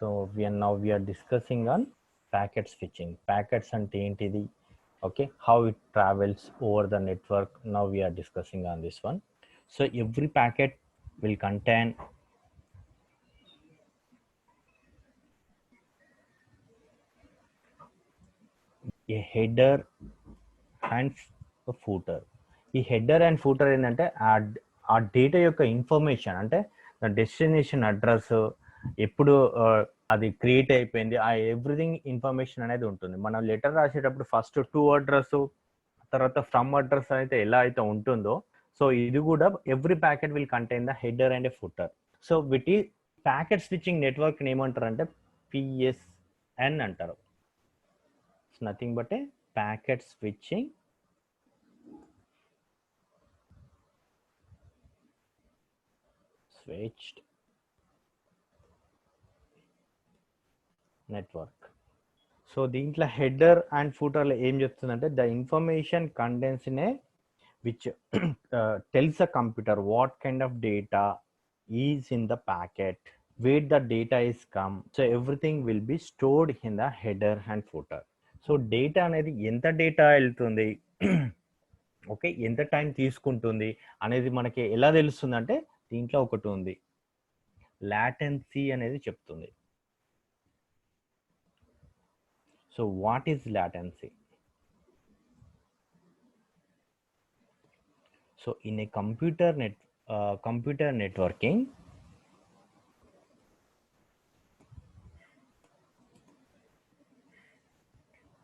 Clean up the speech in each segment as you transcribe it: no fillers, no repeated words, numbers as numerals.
So we are discussing on packet switching. Packets ante entidi, okay, how it travels over the network. Now we are discussing on this one. So every packet will contain a header and a footer. ఈ header and footer ఏంటంటే ఆ data యొక్క information, అంటే destination address ఎప్పుడు అది create అయిపోయింది, ఆ everything information అనేది ఉంటుంది. మనం లెటర్ రాసేటప్పుడు ఫస్ట్ టు అడ్రస్, తర్వాత ఫ్రమ్ అడ్రస్ అయితే ఎలా అయితే ఉంటుందో, సో ఇది కూడా every packet will contain the header and a footer. So వీటి ప్యాకెట్ స్విచ్చింగ్ నెట్వర్క్ ఏమంటారు అంటే పిఎస్ఎన్ అంటారు. It's nothing but A packet switching switched network. So దీంట్లో హెడర్ అండ్ ఫూటర్లో ఏం చెప్తుందంటే the information contains in a which tells a computer what kind of data is in the packet, wear the data is come. So everything will B stored in the header and footer. So data అనేది ఎంత data వెళ్తుంది, okay, ఎంత time తీసుకుంటుంది అనేది మనకి ఎలా తెలుస్తుంది అంటే దీంట్లో ఒకటి ఉంది, లాటెన్సీ అనేది చెప్తుంది. So what is latency? So in a computer networking,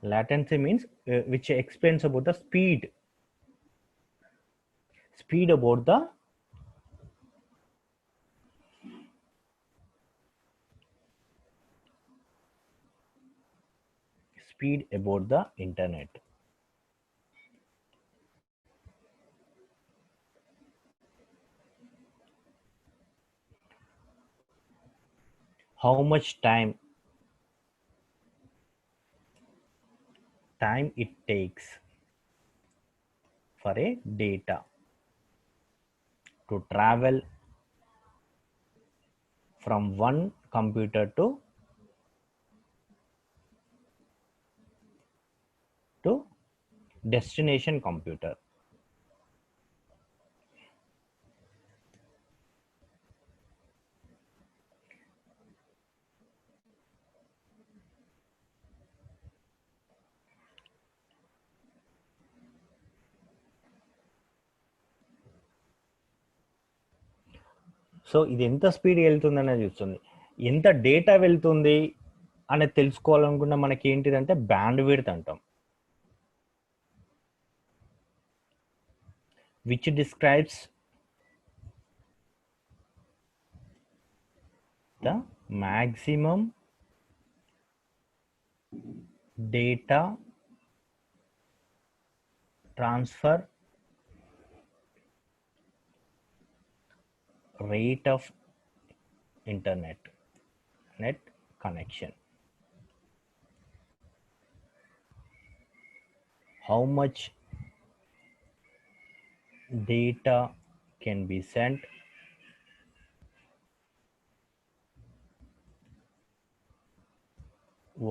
latency means which explains about the speed about the internet. How much time it takes for a data to travel from one computer to destination computer. So ఇది ఎంత speed వెళ్తుంది అనేది చూస్తుంది, ఎంత data వెళ్తుంది అనేది తెలుసుకోవాలనుకున్న మనకి ఏంటిదంటే బ్యాండ్ విడ్త్ అంటాం, which describes the maximum data transfer rate of net connection. How much data can be sent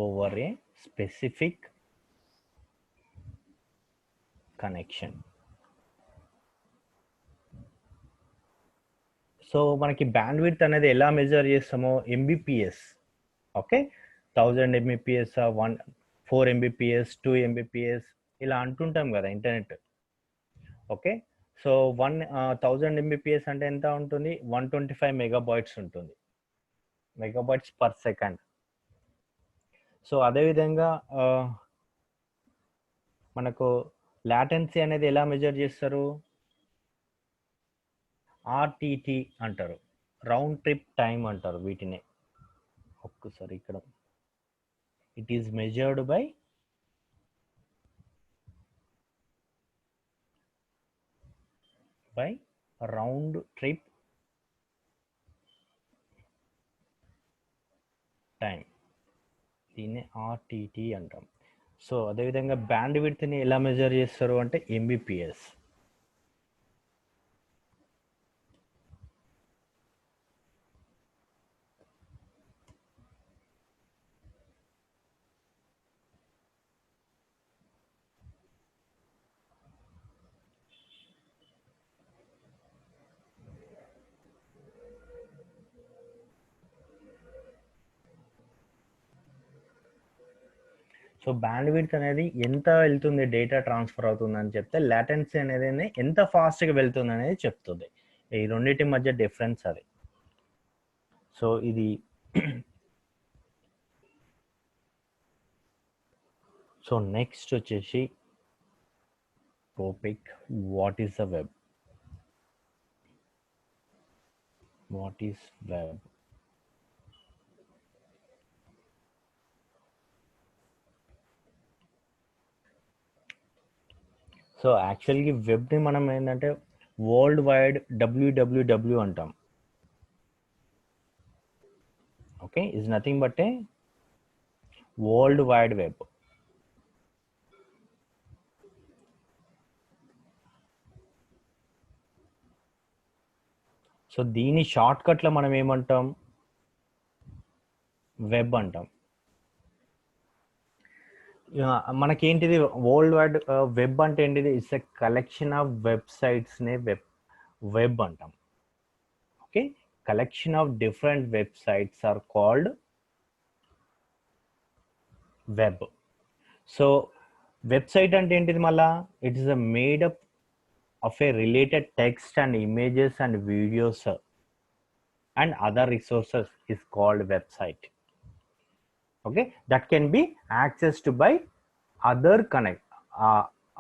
over a specific connection. So మనకి బ్యాండ్ విడ్త్ అనేది ఎలా మెజర్ చేస్తామో Mbps, okay, 1000 Mbps, 4 Mbps, 2 Mbps ఇలా అంటుంటాం కదా internet, okay. So 1000 Mbps అంటే ఎంత ఉంటుంది, 125 మెగాబైట్స్ ఉంటుంది, మెగాబైట్స్ పర్ సెకండ్. సో అదేవిధంగా మనకు లాటెన్సీ అనేది ఎలా మెజర్ చేస్తారు, ఆర్టీటీ అంటారు, రౌండ్ ట్రిప్ టైం అంటారు వీటిని. ఒక్కసారి ఇక్కడ it is measured by round trip time, దీన్ని ఆర్టీటీ అంటాం. సో అదేవిధంగా బ్యాండ్ విడ్త్ని ఎలా మెజర్ చేస్తారు అంటే ఎంబీపీఎస్. సో బ్యాండ్ విడ్త్ అనేది ఎంత వెళ్తుంది డేటా ట్రాన్స్ఫర్ అవుతుంది అని చెప్తే లాటెన్సీ అనేది ఎంత ఫాస్ట్గా వెళ్తుంది అనేది చెప్తుంది. ఈ రెండింటి మధ్య డిఫరెన్స్ అది. సో ఇది సో నెక్స్ట్ వచ్చేసి topic, what is the web. What is web? So యాక్చువల్గా వెబ్ని మనం ఏంటంటే వరల్డ్ వైడ్ డబ్ల్యూడబ్ల్యూడబ్ల్యూ అంటాం. Okay, is nothing but A world wide web. So దీని షార్ట్ కట్లో మనం ఏమంటాం? వెబ్ అంటాం. మనకేంటిది వరల్డ్ వైడ్ వెబ్ అంటే ఏంటిది? ఇట్స్ ఎ కలెక్షన్ ఆఫ్ వెబ్సైట్స్నే వెబ్ అంటాం. Okay, collection of different websites are called web. So website అంటే ఏంటిది మళ్ళా? It is a made up of a related text and images and videos and other resources is called website. Okay, that can be accessed by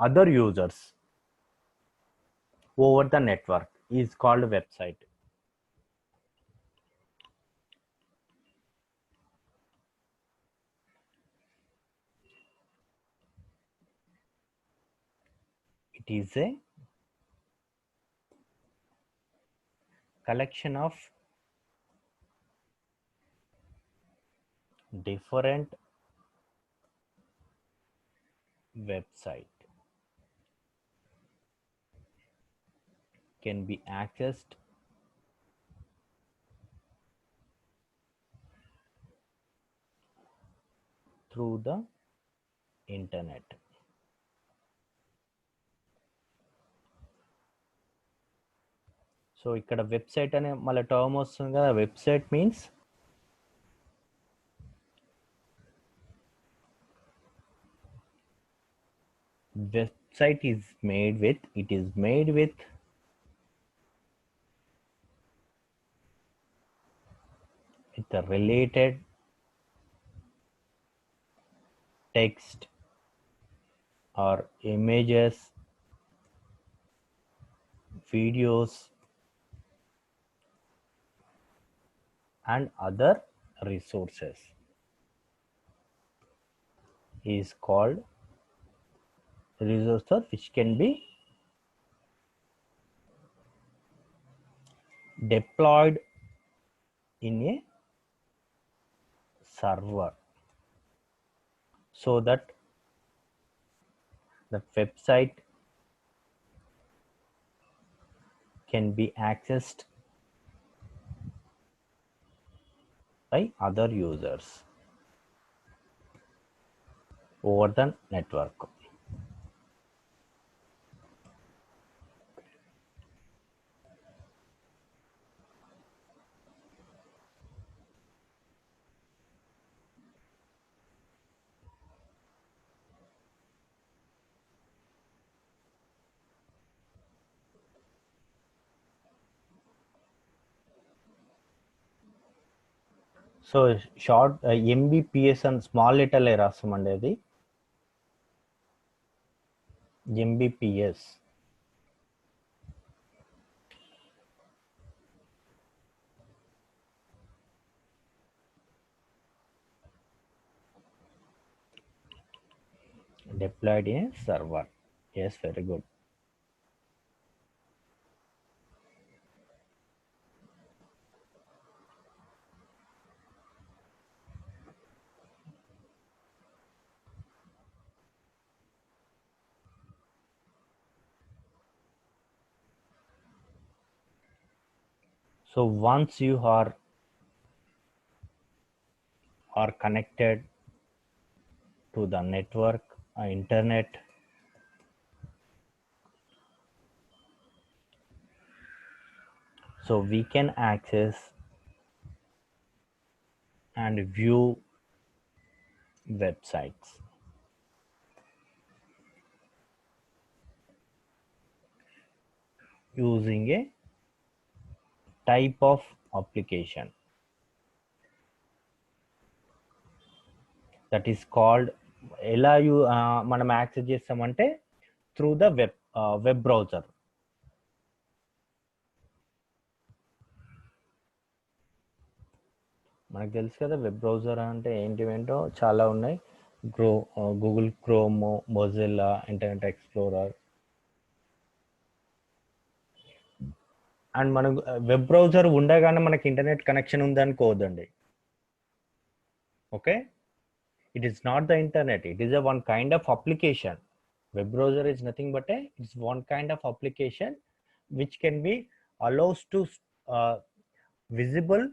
other users over the network is called website. It is a collection of different website can be accessed through the internet. So ఇక్కడ website అనే మళ్ళీ term వస్తుంది కదా. Website means website is made with, it is made with the related text or images, videos and other resources is called resources which can be deployed in a server so that the website can be accessed by other users over the network. So short Mbps అని small లెటర్లే రాస్తామండి. అది Mbps. Deployed in a server. Yes, very good. So once you are connected to the network, internet, so we can access and view websites. using a type of application that is called ఎలా మనం access చేస్తామంటే through the web browser. మనకు తెలుసు కదా web browser అంటే ఏంటో చాలా ఉన్నాయి. Google Chrome, Mozilla, Internet Explorer. And మనకు వెబ్ బ్రౌజర్ ఉండగానే మనకి ఇంటర్నెట్ కనెక్షన్ ఉందనుకోవద్దండి. Okay, it is not the internet, it is a one kind of application. Web browser is nothing but it's one kind of application which can be allows to visible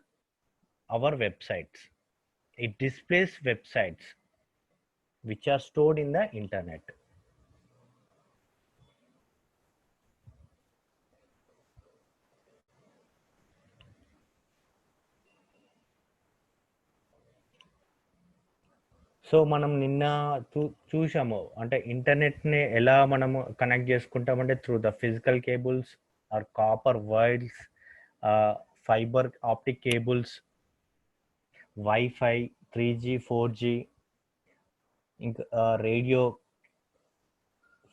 our websites. It displays websites which are stored in the internet. So మనం నిన్న చూసాము అంటే ఇంటర్నెట్ని ఎలా మనము connect చేసుకుంటామంటే through the physical cables or copper wires, fiber optic cables, wifi, 3G 4G, ఇంకా radio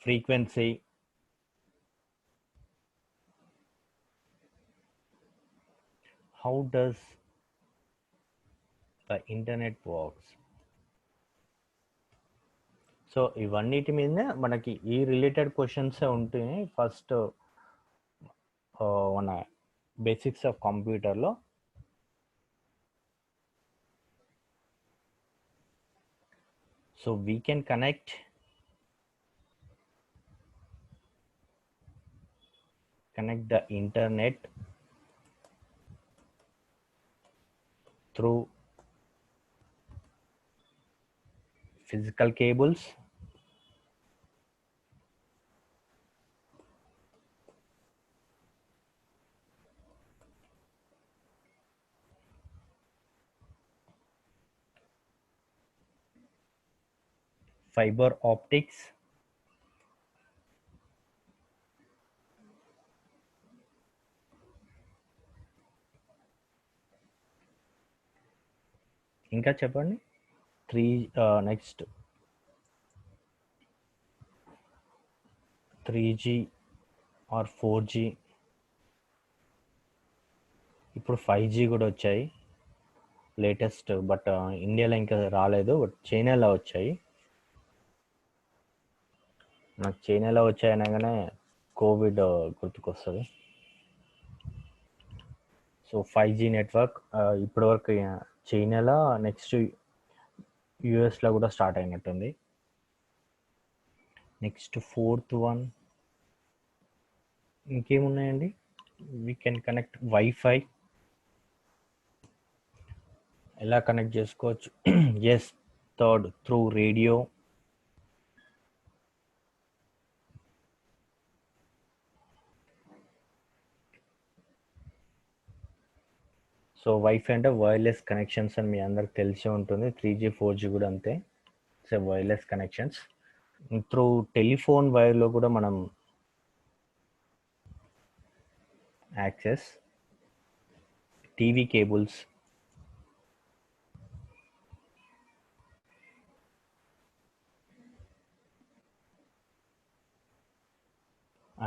frequency. How does the internet works? So ఇవన్నిటి మీద మనకి ఈ రిలేటెడ్ క్వశ్చన్స్ ఉంటాయి ఫస్ట్ మన బేసిక్స్ ఆఫ్ కంప్యూటర్లో. So we can connect the internet through physical cables, fiber optics, ఇంకా చెప్పండి. Next 3G or 4G. ఇప్పుడు 5G కూడా వచ్చాయి లేటెస్ట్, బట్ ఇండియాలో ఇంకా రాలేదు, బట్ చైనాలో వచ్చాయి. నాకు చైనాలో వచ్చాయి అనగానే కోవిడ్ గుర్తుకొస్తుంది. సో 5G నెట్వర్క్ ఇప్పటివరకు చైనాలో, నెక్స్ట్ యుఎస్లో కూడా స్టార్ట్ అయినట్టుంది. నెక్స్ట్ 4th వన్ ఇంకేమున్నాయండి? We can connect wifi. ఎలా కనెక్ట్ చేసుకోవచ్చు? Yes, third through radio. So wifi అంటే వైర్లెస్ కనెక్షన్స్ అని మీ అందరికి తెలిసే ఉంటుంది. 3G 4G కూడా అంతే, so wireless connections. Through telephone వైర్లో కూడా మనం access, TV cables,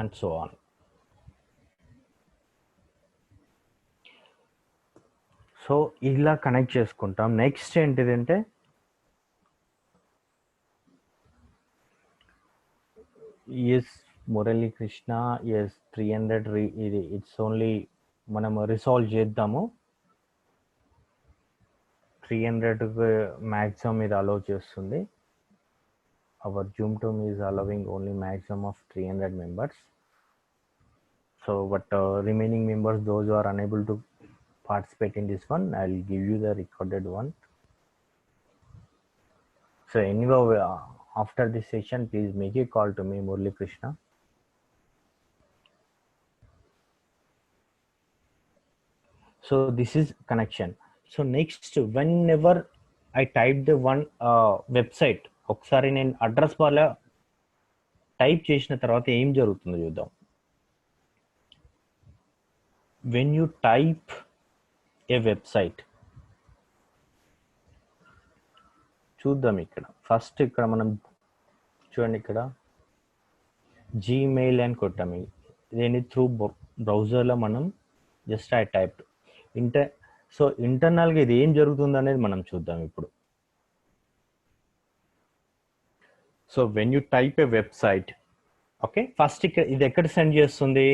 and so on. So ఇలా కనెక్ట్ చేసుకుంటాం. నెక్స్ట్ ఏంటిదంటే ఎస్ మురళీ కృష్ణ, ఎస్ 300 ఇది ఇట్స్ ఓన్లీ మనం రిసాల్వ్ చేద్దాము. 300 మ్యాక్సిమం ఇది అలౌ చేస్తుంది. అవర్ జూమ్ టూమ్ is allowing only maximum of 300 members. So but remaining members, those who are unable to participate in this one, I'll give you the recorded one. So anyway, after this session, please make a call to me, Murali Krishna. So this is connection. So next, whenever I type the one website, ఒకసారి నేను address బార్లో type చేసిన తర్వాత ఏం జరుగుతుందో చూద్దాం. when you type a website, చూద్దాం ఇక్కడ ఫస్ట్ ఇక్కడ మనం చూడండి ఇక్కడ జీమెయిల్ అని కొట్టాము దీన్ని త్రూ బ్రౌజర్లో మనం జస్ట్ ఐ టైప్ సో ఇంటర్నల్గా ఇది ఏం జరుగుతుంది అనేది మనం చూద్దాం ఇప్పుడు. So when you type A website, okay, first ఇక్కడ ఇది ఎక్కడ సెండ్ చేస్తుంది,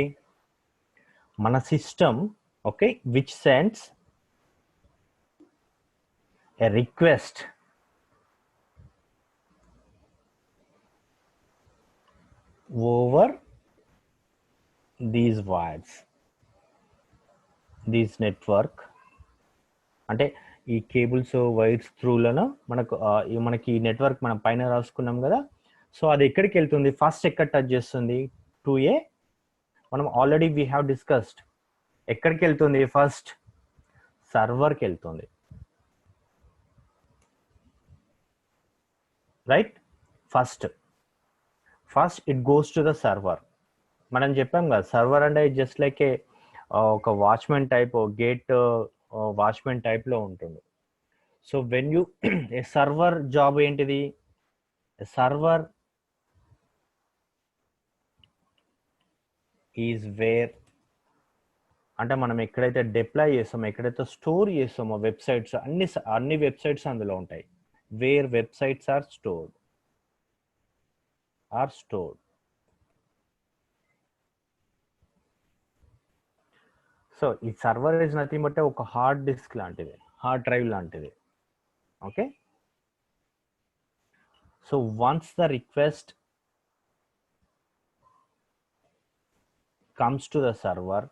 మన system, okay, which sends a request over these wires, these network, అంటే ఈ కేబుల్స్ వైర్స్ త్రూలను మనకి ఈ నెట్వర్క్ మనం పైన రాసుకున్నాం కదా. సో అది ఎక్కడికి వెళ్తుంది, ఫస్ట్ ఎక్కడ టచ్ చేస్తుంది, టు ఏ, మనం ఆల్రెడీ వీ హ్యావ్ డిస్కస్డ్, ఎక్కడికి వెళ్తుంది, ఫస్ట్ సర్వర్కి వెళ్తుంది, right. First it goes to the server. మనం చెప్పాం కదా సర్వర్ అంటే జస్ట్ లైక్ ఒక వాచ్మెన్ టైప్, గేట్ వాచ్మెన్ టైప్లో ఉంటుంది. So when you A server job ఏంటిది, సర్వర్ ఈజ్ వేర్ అంటే మనం ఎక్కడైతే డిప్లాయ్ చేస్తామో, ఎక్కడైతే స్టోర్ చేస్తామో వెబ్సైట్స్, అన్ని వెబ్సైట్స్ అందులో ఉంటాయి. Where websites are stored. So ఈ సర్వర్ ఇస్ నథింగ్ బట్ ఒక హార్డ్ డిస్క్ లాంటిది, హార్డ్ డ్రైవ్ లాంటిది, okay. So once the request comes to the server,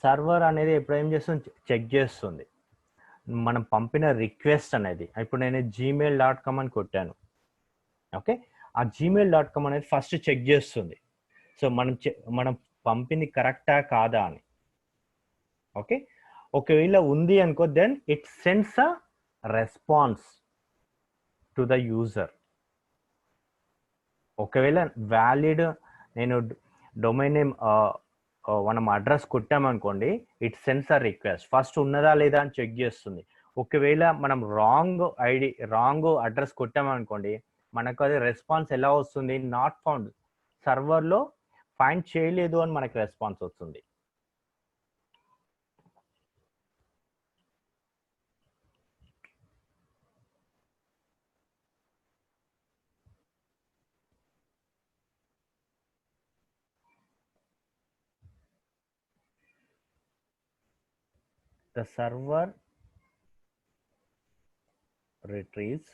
server అనేది ఎప్పుడు ఏం చేస్తుంది, చెక్ చేస్తుంది మనం పంపిన రిక్వెస్ట్ అనేది. ఇప్పుడు నేను gmail.com అని కొట్టాను, ఓకే, ఆ gmail.com అనేది ఫస్ట్ చెక్ చేస్తుంది. సో మనం పంపింది కరెక్టా కాదా అని, ఓకే. ఒకవేళ ఉంది అనుకో, then it sends a response to the user. ఒకవేళ వ్యాలిడ్, నేను డొమైన్ నేమ్ మనం అడ్రస్ కొట్టామనుకోండి, it sends a request, first ఉన్నదా లేదా అని చెక్ చేస్తుంది. ఒకవేళ మనం రాంగ్ అడ్రస్ కొట్టామనుకోండి, మనకు అది రెస్పాన్స్ ఎలా వస్తుంది, నాట్ ఫౌండ్, సర్వర్లో ఫైండ్ చేయలేదు అని మనకి రెస్పాన్స్ వస్తుంది. The server retrieves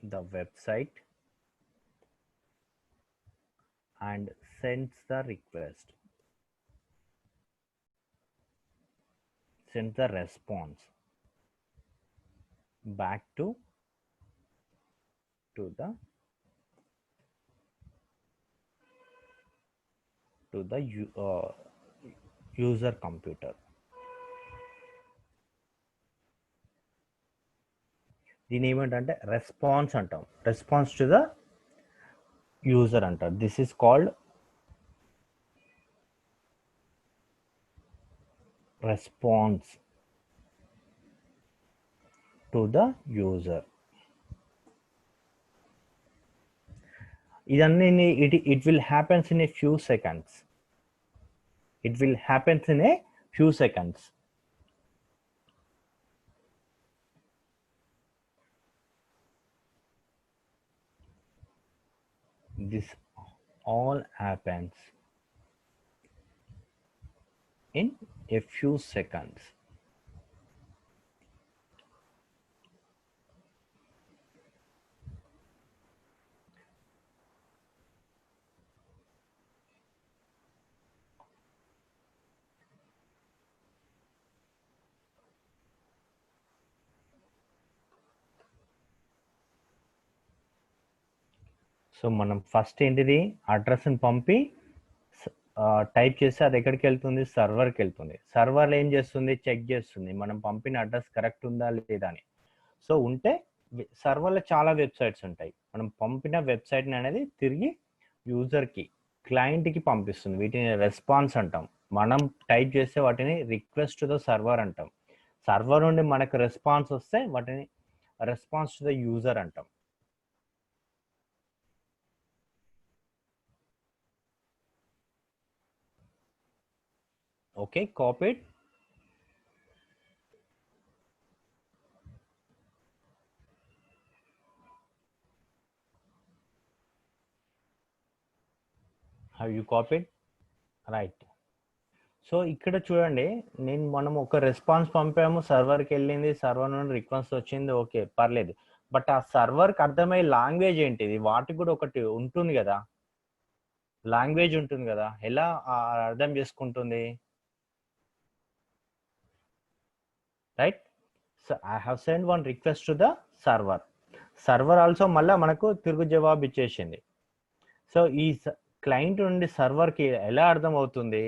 the website and sends the request, sends the response back to the user computer. దీని ఏమంటే రెస్పాన్స్ అంటాం, రెస్పాన్స్ టు ద యూజర్ అంటారు. This is called response to the user. ఇదన్నీ it will happens in a few seconds. It will happens in a few seconds. This all happens in a few seconds. So మనం first ఏంటిది, అడ్రస్ని పంపి type చేస్తే అది ఎక్కడికి వెళ్తుంది, సర్వర్కి వెళ్తుంది. సర్వర్లో ఏం చేస్తుంది, చెక్ చేస్తుంది మనం పంపిన అడ్రస్ కరెక్ట్ ఉందా లేదా అని. సో ఉంటే సర్వర్లో చాలా వెబ్సైట్స్ ఉంటాయి. మనం పంపిన వెబ్సైట్ని అనేది తిరిగి యూజర్కి, క్లయింట్కి పంపిస్తుంది. వీటిని రెస్పాన్స్ అంటాం. మనం టైప్ చేస్తే వాటిని రిక్వెస్ట్ టు ద సర్వర్ అంటాం. సర్వర్ నుండి మనకు రెస్పాన్స్ వస్తే వాటిని రెస్పాన్స్ టు ద యూజర్ అంటాం. Okay, copied. Have you copied? Right. So ఇక్కడ చూడండి, మనం ఒక రెస్పాన్స్ పంపాము, సర్వర్కి వెళ్ళింది, సర్వర్ నుండి రిక్వెస్ట్ వచ్చింది, ఓకే పర్లేదు. బట్ ఆ సర్వర్కి అర్థమయ్యే లాంగ్వేజ్ ఏంటిది? వాటికి కూడా ఒకటి ఉంటుంది కదా, లాంగ్వేజ్ ఉంటుంది కదా, ఎలా అర్థం చేసుకుంటుంది? Right. So I have send one request to the server. Server also మళ్ళీ మనకు తిరుగు జవాబు ఇచ్చేసింది. సో ఈ క్లయింట్ నుండి సర్వర్కి ఎలా అర్థం అవుతుంది?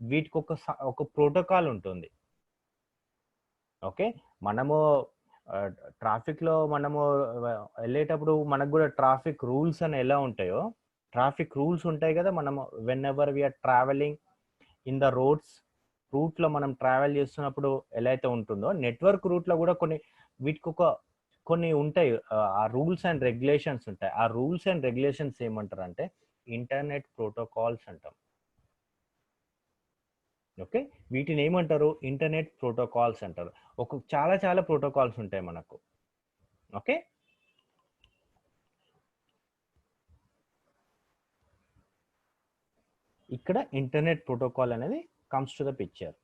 వీటికి ఒక ప్రోటోకాల్ ఉంటుంది. ఓకే, మనము ట్రాఫిక్లో మనము వెళ్ళేటప్పుడు మనకు కూడా ట్రాఫిక్ రూల్స్ అని ఎలా ఉంటాయో, ట్రాఫిక్ రూల్స్ ఉంటాయి కదా. మనము whenever we're traveling in the roads, రూట్లో మనం ట్రావెల్ చేస్తున్నప్పుడు ఎలా అయితే ఉంటుందో, నెట్వర్క్ రూట్లో కూడా వీటికి కొన్ని ఉంటాయి. ఆ రూల్స్ అండ్ రెగ్యులేషన్స్ ఉంటాయి. ఆ రూల్స్ అండ్ రెగ్యులేషన్స్ ఏమంటారు అంటే ఇంటర్నెట్ ప్రోటోకాల్స్ అంటాం. ఓకే, వీటిని ఏమంటారు? ఇంటర్నెట్ ప్రోటోకాల్స్ అంటారు. చాలా చాలా ప్రోటోకాల్స్ ఉంటాయి మనకు. ఓకే, ఇక్కడ ఇంటర్నెట్ ప్రోటోకాల్ అనేది comes to the picture.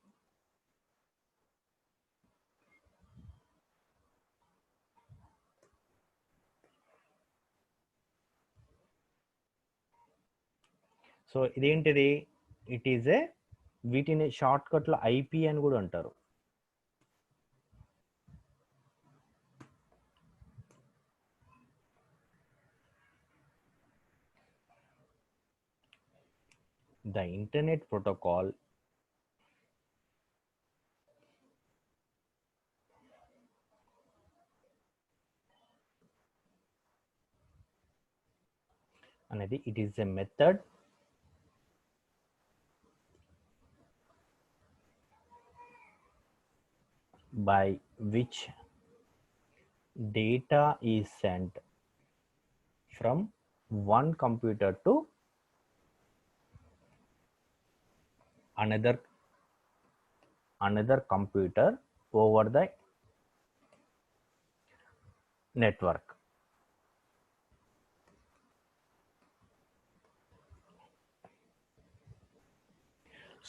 So ఇదేంటిది? ఇట్ ఈజ్ వీటిని షార్ట్ కట్లో ఐపీ అని కూడా అంటారు. ద ఇంటర్నెట్ ప్రోటోకాల్ అనేది it is a method by which data is sent from one computer to another computer over the network.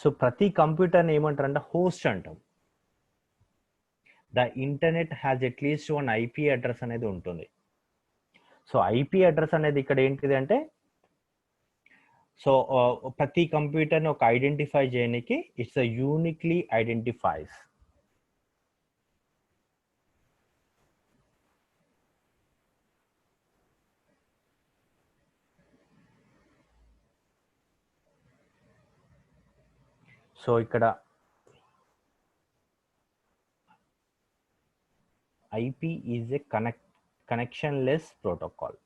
So ప్రతి కంప్యూటర్ని ఏమంటారంటే host అంటాం. The internet has at least one IP address అనేది ఉంటుంది. So IP address అనేది ఇక్కడ ఏంటిది అంటే, సో ప్రతి కంప్యూటర్ని ఒక ఐడెంటిఫై చేయడానికి ఇట్స్ యూనిక్లీ ఐడెంటిఫైస్. సో ఇక్కడ IP is a connectionless protocol.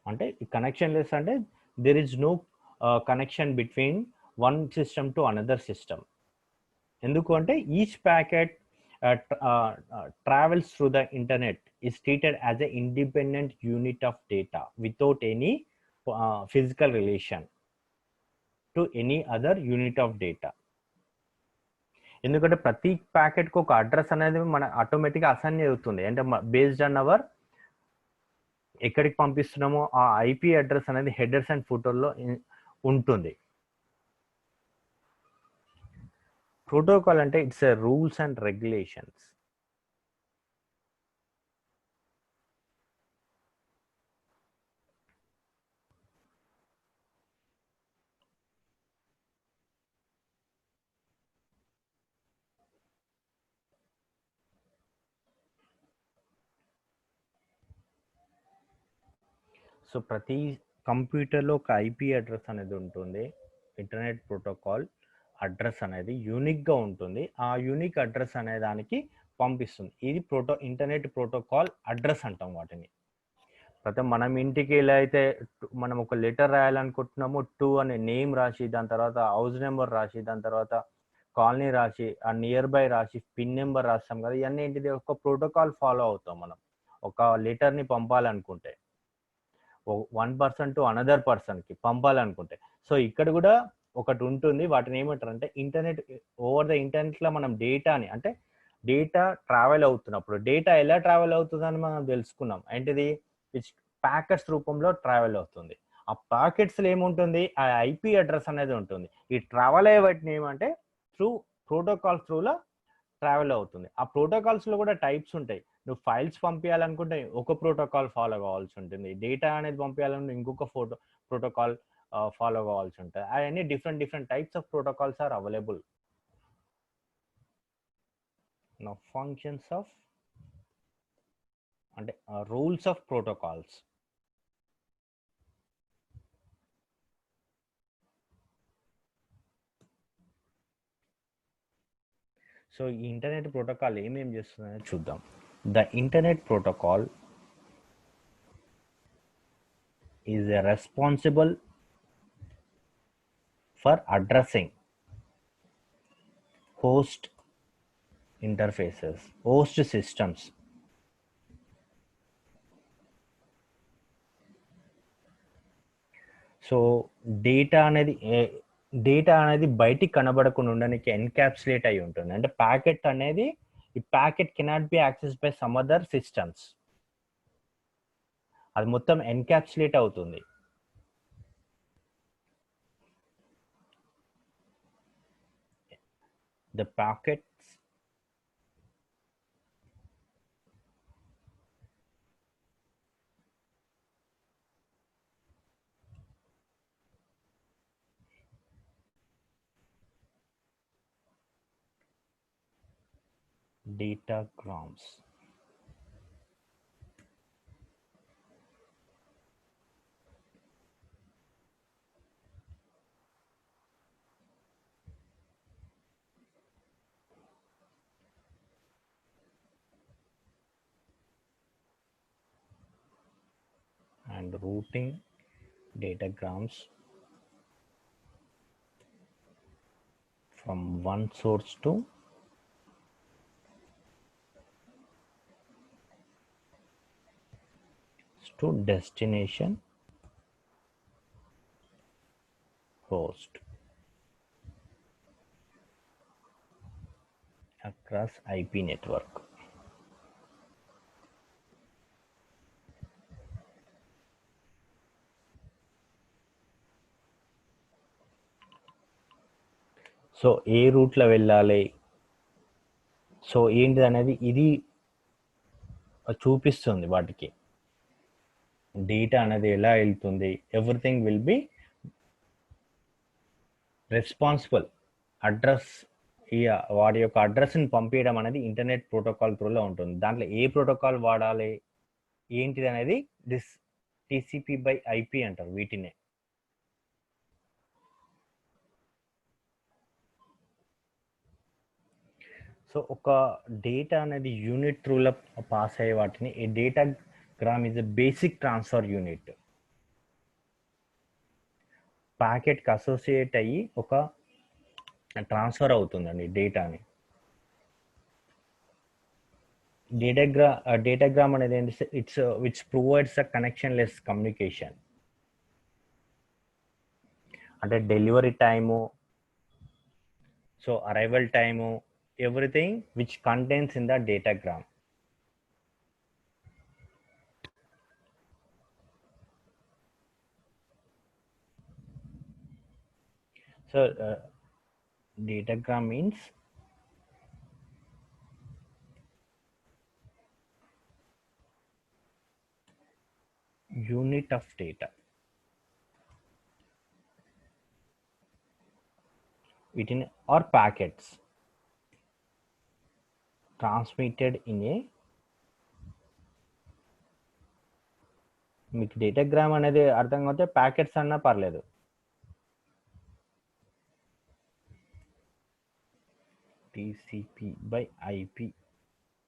అంటే కనెక్షన్లెస్ అంటే there is no connection between one system to another system. ఎందుకు అంటే each packet travels through the internet is treated as an independent unit of data without any physical relation to any other unit of data. ఎందుకంటే ప్రతి ప్యాకెట్కి ఒక address అనేది మన ఆటోమేటిక్గా assign అవుతుంది. అంటే బేస్డ్ ఆన్ అవర్ ఎక్కడికి పంపిస్తున్నామో ఆ ఐపీ అడ్రస్ అనేది హెడర్స్ అండ్ ఫుటర్లో ఉంటుంది. ప్రోటోకాల్ అంటే it's a rules and regulations. So ప్రతి కంప్యూటర్లో ఒక ఐపీ అడ్రస్ అనేది ఉంటుంది. ఇంటర్నెట్ ప్రోటోకాల్ అడ్రస్ అనేది యూనిక్గా ఉంటుంది. ఆ యూనిక్ అడ్రస్ అనే దానికి పంపిస్తుంది. ఇది ఇంటర్నెట్ ప్రోటోకాల్ అడ్రస్ అంటాం వాటిని. ప్రతి మనం ఇంటికి ఎలా అయితే మనం ఒక లెటర్ రాయాలనుకుంటున్నామో 2 అనే నేమ్ రాసి, దాని తర్వాత హౌస్ నెంబర్ రాసి, దాని తర్వాత కాలనీ రాసి, ఆ నియర్ బై రాసి, పిన్ నెంబర్ రాస్తాం కదా, ఇవన్నీ ఏంటిది ఒక ప్రోటోకాల్ ఫాలో అవుతాం మనం ఒక లెటర్ని పంపాలనుకుంటే, వన్ పర్సన్ టు అనదర్ పర్సన్కి పంపాలనుకుంటే. సో ఇక్కడ కూడా ఒకటి ఉంటుంది, వాటిని ఏమంటారు అంటే ఇంటర్నెట్, ఓవర్ ద ఇంటర్నెట్లో మనం డేటాని, అంటే డేటా ట్రావెల్ అవుతున్నప్పుడు, డేటా ఎలా ట్రావెల్ అవుతుందని మనం తెలుసుకున్నాం. ఏంటిది, విచ్ ప్యాకెట్స్ రూపంలో ట్రావెల్ అవుతుంది. ఆ ప్యాకెట్స్లో ఏముంటుంది, ఆ ఐపీ అడ్రస్ అనేది ఉంటుంది. ఈ ట్రావెల్ అయ్యే వాటిని ఏమంటే త్రూ ప్రోటోకాల్ త్రూలో ట్రావెల్ అవుతుంది. ఆ ప్రోటోకాల్స్లో కూడా టైప్స్ ఉంటాయి. నువ్వు ఫైల్స్ పంపించాలనుకుంటే ఒక ప్రోటోకాల్ ఫాలో కావాల్సి ఉంటుంది, డేటా అనేది పంపించాలంటే ఇంకొక ప్రోటోకాల్ ఫాలో కావాల్సి ఉంటుంది. అవన్నీ different types of protocols are available. నా ఫంక్షన్స్ ఆఫ్ అంటే రూల్స్ ఆఫ్ ప్రోటోకాల్స్. సో ఈ ఇంటర్నెట్ ప్రోటోకాల్ ఏమేం చేస్తుందని చూద్దాం. The internet protocol is responsible for addressing host interfaces, host systems. So data అనేది బయటికి కనబడకుండా ఉండడానికి ఎన్కాప్సులేట్ అయి ఉంటుంది. అంటే ప్యాకెట్ అనేది, ఈ packet cannot be access by some other systems, అది మొత్తం ఎన్కాప్సులేట్ అవుతుంది. The packets datagrams. And routing datagrams from one source to destination host across IP network. So ఏ రూట్లో వెళ్ళాలి, సో ఏంటిది అనేది ఇది చూపిస్తుంది. వాటికి డేటా అనేది ఎలా వెళ్తుంది, everything will be responsible. Address, వాడి యొక్క అడ్రస్ని పంపించడం అనేది ఇంటర్నెట్ ప్రోటోకాల్ త్రూలో ఉంటుంది. దాంట్లో ఏ ప్రోటోకాల్ వాడాలి ఏంటిది అనేది TCP by IP అంటారు వీటినే. సో ఒక డేటా అనేది యూనిట్ త్రూలో పాస్ అయ్యే వాటిని a datagram is a basic transfer unit. ప్యాకెట్కి అసోసియేట్ అయ్యి ఒక ట్రాన్స్ఫర్ అవుతుందండి డేటాని. డేటాగ్రామ్ అనేది ఏంటి, it's which provides a connectionless communication. అంటే delivery time, so arrival time, everything which contains in the datagram. So datagram means unit of data within or packets transmitted in a, మీకు datagram అనేది అర్థం కాకపోతే packets అన్నా పర్లేదు. TCP/IP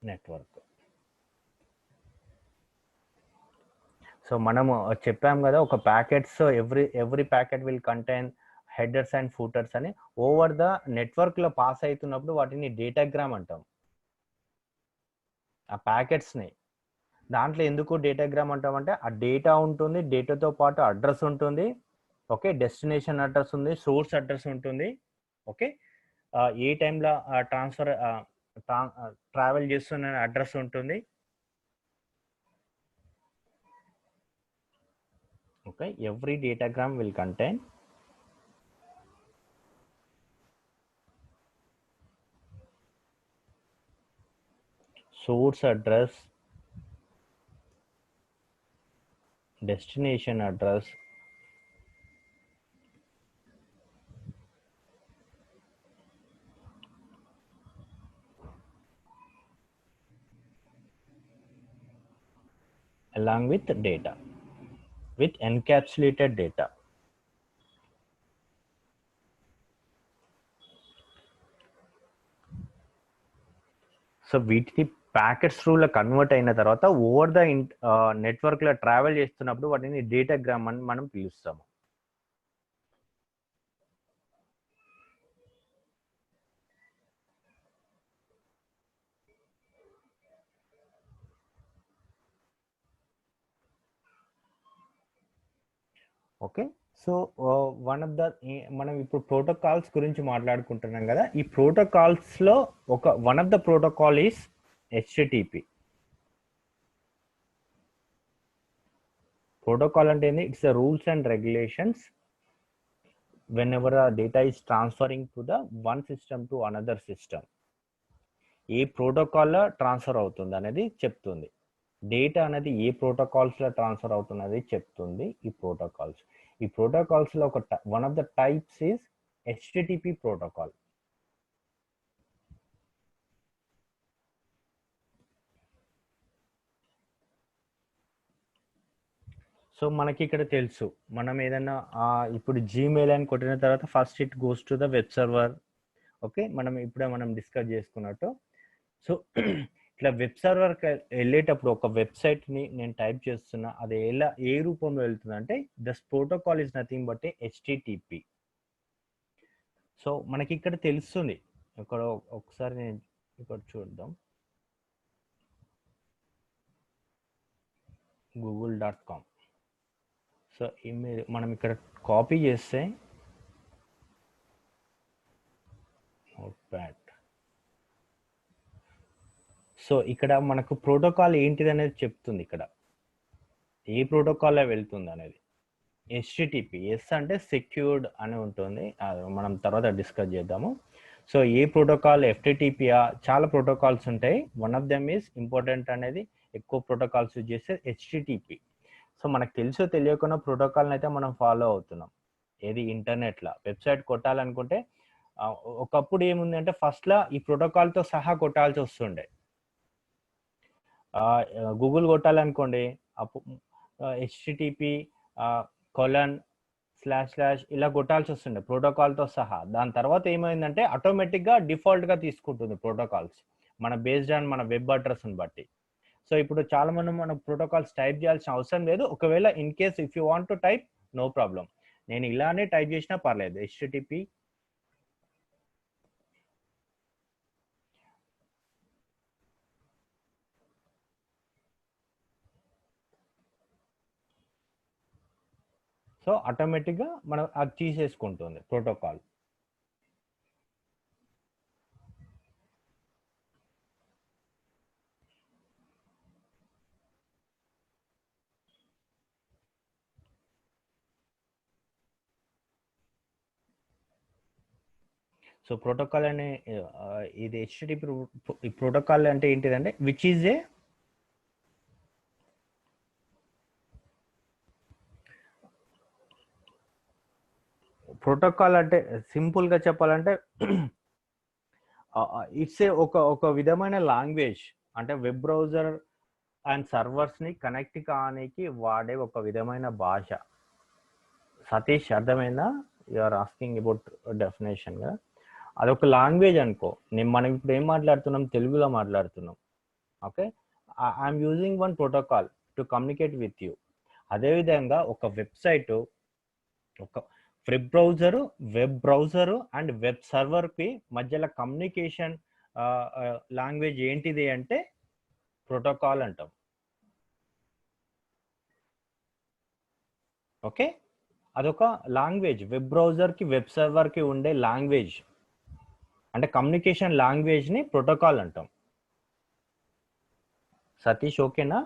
network. So మనము చెప్పాం కదా, ఒక packets every packet will contain headers and footers అని. ఓవర్ ద నెట్వర్క్ లో పాస్ అవుతున్నప్పుడు వాటిని డేటాగ్రామ్ అంటాం, ఆ ప్యాకెట్స్ ని. దాంట్లో ఎందుకు డేటాగ్రామ్ అంటామంటే ఆ డేటా ఉంటుంది, డేటాతో పాటు అడ్రస్ ఉంటుంది, ఓకే, డెస్టినేషన్ అడ్రస్ ఉంది, సోర్స్ అడ్రస్ ఉంటుంది, ఓకే, ఏ టైంలో ట్రావెల్ చేస్తున్న అడ్రస్ ఉంటుంది. Okay, every datagram will contain source address, destination address, along with data, with encapsulated data. So వీటిని ప్యాకెట్స్ రూల్లో కన్వర్ట్ అయిన తర్వాత ఓవర్ ద నెట్వర్క్లో ట్రావెల్ చేస్తున్నప్పుడు వాటిని డేటాగ్రామ్ అని మనం పిలుస్తాము. Okay, so one of the, మనం ఇప్పుడు ప్రోటోకాల్స్ గురించి మాట్లాడుకుంటున్నాం కదా, ఈ ప్రోటోకాల్స్లో one of the protocol is HTTP. Protocol అంటే ఏంది? It's the rules and regulations whenever the data is transferring to the one system to another system. ఏ ప్రోటోకాల్లో ట్రాన్స్ఫర్ అవుతుంది అనేది చెప్తుంది. డేటా అనేది ఏ ప్రోటోకాల్స్లో ట్రాన్స్ఫర్ అవుతుంది అనేది చెప్తుంది ఈ ప్రోటోకాల్స్. ఈ ప్రోటోకాల్స్లో one of the types is HTTP protocol. So మనకి ఇక్కడ తెలుసు, మనం ఏదైనా ఇప్పుడు జీమెయిల్ అని కొట్టిన తర్వాత first it goes to the web server. Okay, మనం డిస్కస్ చేసుకున్నట్టు. సో ఇట్లా వెబ్ సర్వర్కి వెళ్ళేటప్పుడు ఒక వెబ్సైట్ని నేను టైప్ చేస్తున్నా, అది ఏ రూపంలో వెళ్తుంది అంటే thus protocol is nothing but HTTP. So మనకి ఇక్కడ తెలుస్తుంది, ఇక్కడ ఒకసారి నేను ఇక్కడ చూద్దాం, google.com. సో మనం ఇక్కడ కాపీ చేస్తే నోట్ప్యాడ్. సో ఇక్కడ మనకు ప్రోటోకాల్ ఏంటిది అనేది చెప్తుంది, ఇక్కడ ఏ ప్రోటోకాల్లో వెళ్తుంది అనేది. HTTP, ఎస్ అంటే సెక్యూర్డ్ అని ఉంటుంది, మనం తర్వాత డిస్కస్ చేద్దాము. సో ఏ ప్రోటోకాల్ FTTPయా? చాలా ప్రోటోకాల్స్ ఉంటాయి, one of them is important అనేది, ఎక్కువ ప్రోటోకాల్స్ యూజ్ చేస్తే HTTP. సో మనకు తెలుసో తెలియకుండా ప్రోటోకాల్ని అయితే మనం ఫాలో అవుతున్నాం. ఏది ఇంటర్నెట్లో వెబ్సైట్ కొట్టాలనుకుంటే ఒకప్పుడు ఏముంది అంటే ఫస్ట్లో ఈ ప్రోటోకాల్తో సహా కొట్టాల్సి వస్తుండే. గూగుల్ కొట్టాలనుకోండి, HTTP :/ ఇలా కొట్టాల్సి వస్తుండే ప్రోటోకాల్తో సహా. దాని తర్వాత ఏమైందంటే ఆటోమేటిక్గా డిఫాల్ట్గా తీసుకుంటుంది ప్రోటోకాల్స్, మన బేస్డ్ ఆన్ మన వెబ్ అడ్రస్ని బట్టి. సో ఇప్పుడు చాలా మనం ప్రోటోకాల్స్ టైప్ చేయాల్సిన అవసరం లేదు. ఒకవేళ in case if you want to type, no problem, నేను ఇలానే టైప్ చేసినా పర్లేదు, HTTP. సో ఆటోమేటిక్గా మనం అది తీసేసుకుంటుంది ప్రోటోకాల్. సో ప్రోటోకాల్ అనే ఇది HTTP ప్రోటోకాల్ అంటే ఏంటిదంటే విచ్ ఈజ్ ఏ ప్రోటోకాల్ అంటే సింపుల్గా చెప్పాలంటే ఇట్స్ ఏ ఒక విధమైన లాంగ్వేజ్, అంటే వెబ్ బ్రౌజర్ అండ్ సర్వర్స్ని కనెక్ట్ కానికి వాడే ఒక విధమైన భాష. సతీష్, అర్థమైందా? You are asking about definition కదా. అదొక లాంగ్వేజ్ అనుకో. మనం ఇప్పుడు ఏం మాట్లాడుతున్నాం, తెలుగులో మాట్లాడుతున్నాం. Okay, I'm using one protocol to communicate with you. అదేవిధంగా ఒక వెబ్సైట్, ఒక వెబ్ బ్రౌజరు అండ్ వెబ్ సర్వర్కి మధ్యలో కమ్యూనికేషన్ లాంగ్వేజ్ ఏంటిది అంటే ప్రోటోకాల్ అంటాం. ఓకే, అదొక లాంగ్వేజ్. వెబ్ బ్రౌజర్కి వెబ్ సర్వర్కి ఉండే లాంగ్వేజ్ అంటే కమ్యూనికేషన్ లాంగ్వేజ్ని ప్రోటోకాల్ అంటాం. సతీష్ ఓకేనా?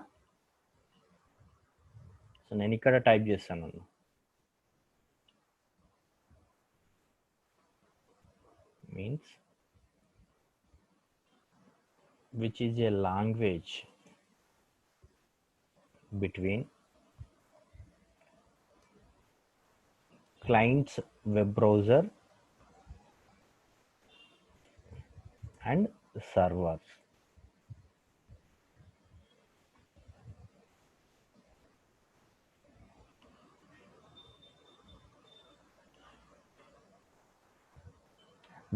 సో నేను ఇక్కడ టైప్ చేస్తాను. Means which is a language between client's web browser and servers.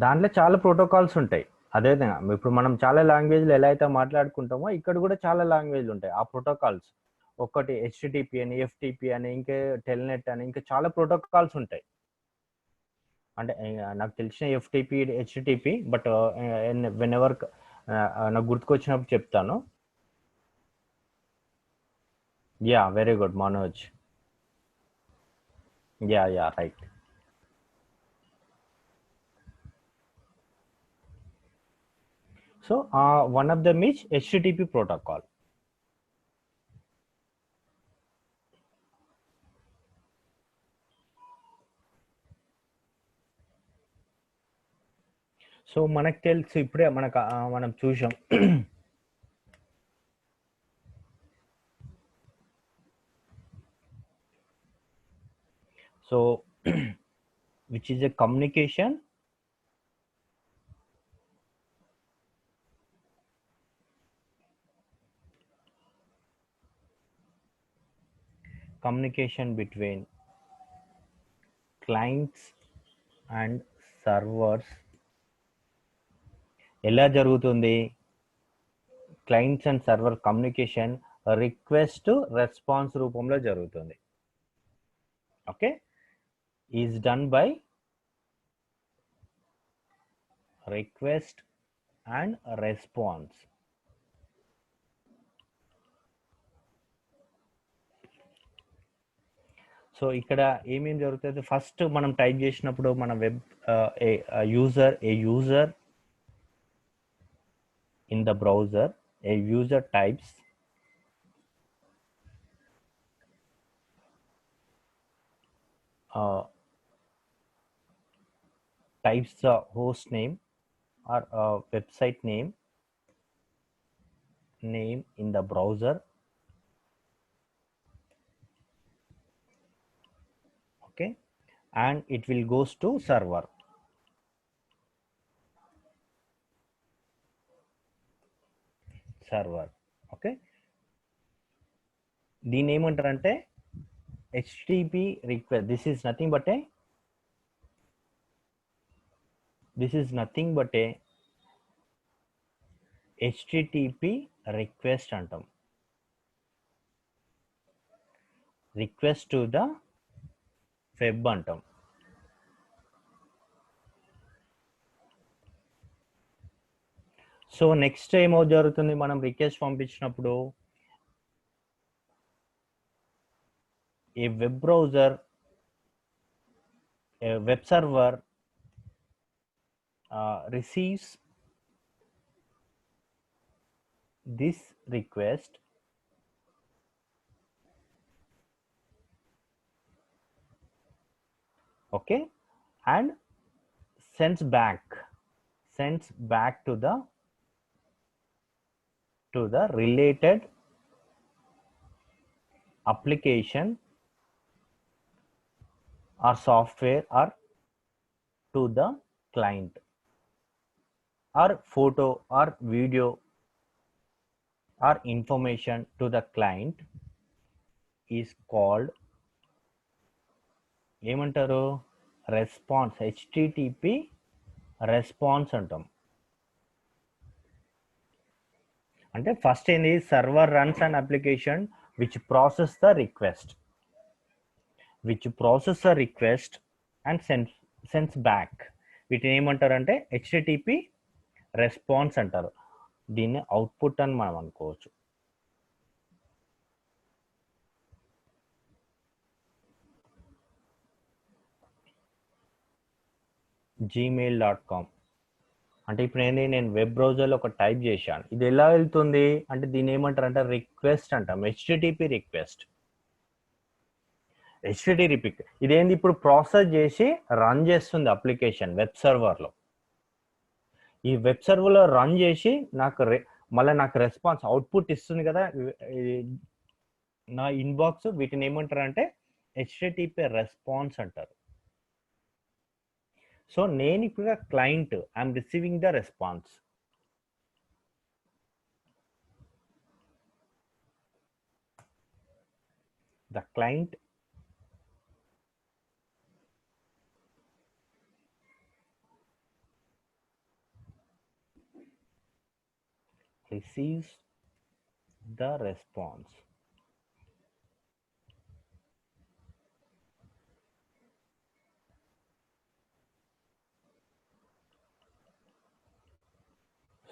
దాంట్లో చాలా ప్రోటోకాల్స్ ఉంటాయి. అదేవిధంగా ఇప్పుడు మనం చాలా లాంగ్వేజ్లు ఎలా అయితే మాట్లాడుకుంటామో ఇక్కడ కూడా చాలా లాంగ్వేజ్లు ఉంటాయి. ఆ ప్రోటోకాల్స్ ఒకటి హెచ్టిటిపి అని, ఎఫ్టిపి అని, ఇంకా టెల్నెట్ అని, ఇంకా చాలా ప్రోటోకాల్స్ ఉంటాయి. అంటే నాకు తెలిసిన FTP, HTTP, but when ever నాకు గుర్తుకొచ్చినప్పుడు చెప్తాను. Yeah, very good Manoj. Yeah right. So one of them is HTTP protocol. So మనకు తెలుసు, ఇప్పుడే మనం చూసాం. So which is a communication between clients and servers. ఎలా జరుగుతుంది? Clients and server communication request response రూపంలో జరుగుతుంది. Okay, is done by request and response. So ఇక్కడ ఏమేమి జరుగుతుంది? ఫస్ట్ మనం టైప్ చేసినప్పుడు మన web user in the browser, a user types the host name or website name in the browser. Okay, and it will goes to server. Okay, దీని ఏమంటారంటే HTTP request. This is nothing but a HTTP request అంటాం. Request to the web అంటాం. So next ఏమో జరుగుతుంది, మనం request పంపించినప్పుడు a web browser, a web server receives this request okay and sends back to the related application or software or to the client, or photo or video or information to the client is called ఏమంటారు? Response. HTTP response అంటాం. అంటే first ఏంది, server runs an application which process the request and sense back. వీటిని ఏమంటారంటే HTTP response అంటారు. దీన్ని output అని మనం అనుకోవచ్చు. gmail.com అంటే ఇప్పుడు ఏంటి, నేను వెబ్ బ్రౌజర్లో ఒక టైప్ చేశాను, ఇది ఎలా వెళ్తుంది అంటే దీన్ని ఏమంటారు అంటే రిక్వెస్ట్ అంటాం, హెచ్టిటిపి రిక్వెస్ట్. ఇదేంది, ఇప్పుడు ప్రాసెస్ చేసి రన్ చేస్తుంది అప్లికేషన్ వెబ్ సర్వర్లో. ఈ వెబ్ సర్వర్లో రన్ చేసి మళ్ళీ నాకు రెస్పాన్స్ అవుట్పుట్ ఇస్తుంది కదా నా ఇన్బాక్స్. వీటిని ఏమంటారు అంటే హెచ్టిటిపి రెస్పాన్స్ అంటారు. సో నేను ఇప్పుడు client, I'm receiving the response. The client receives the response.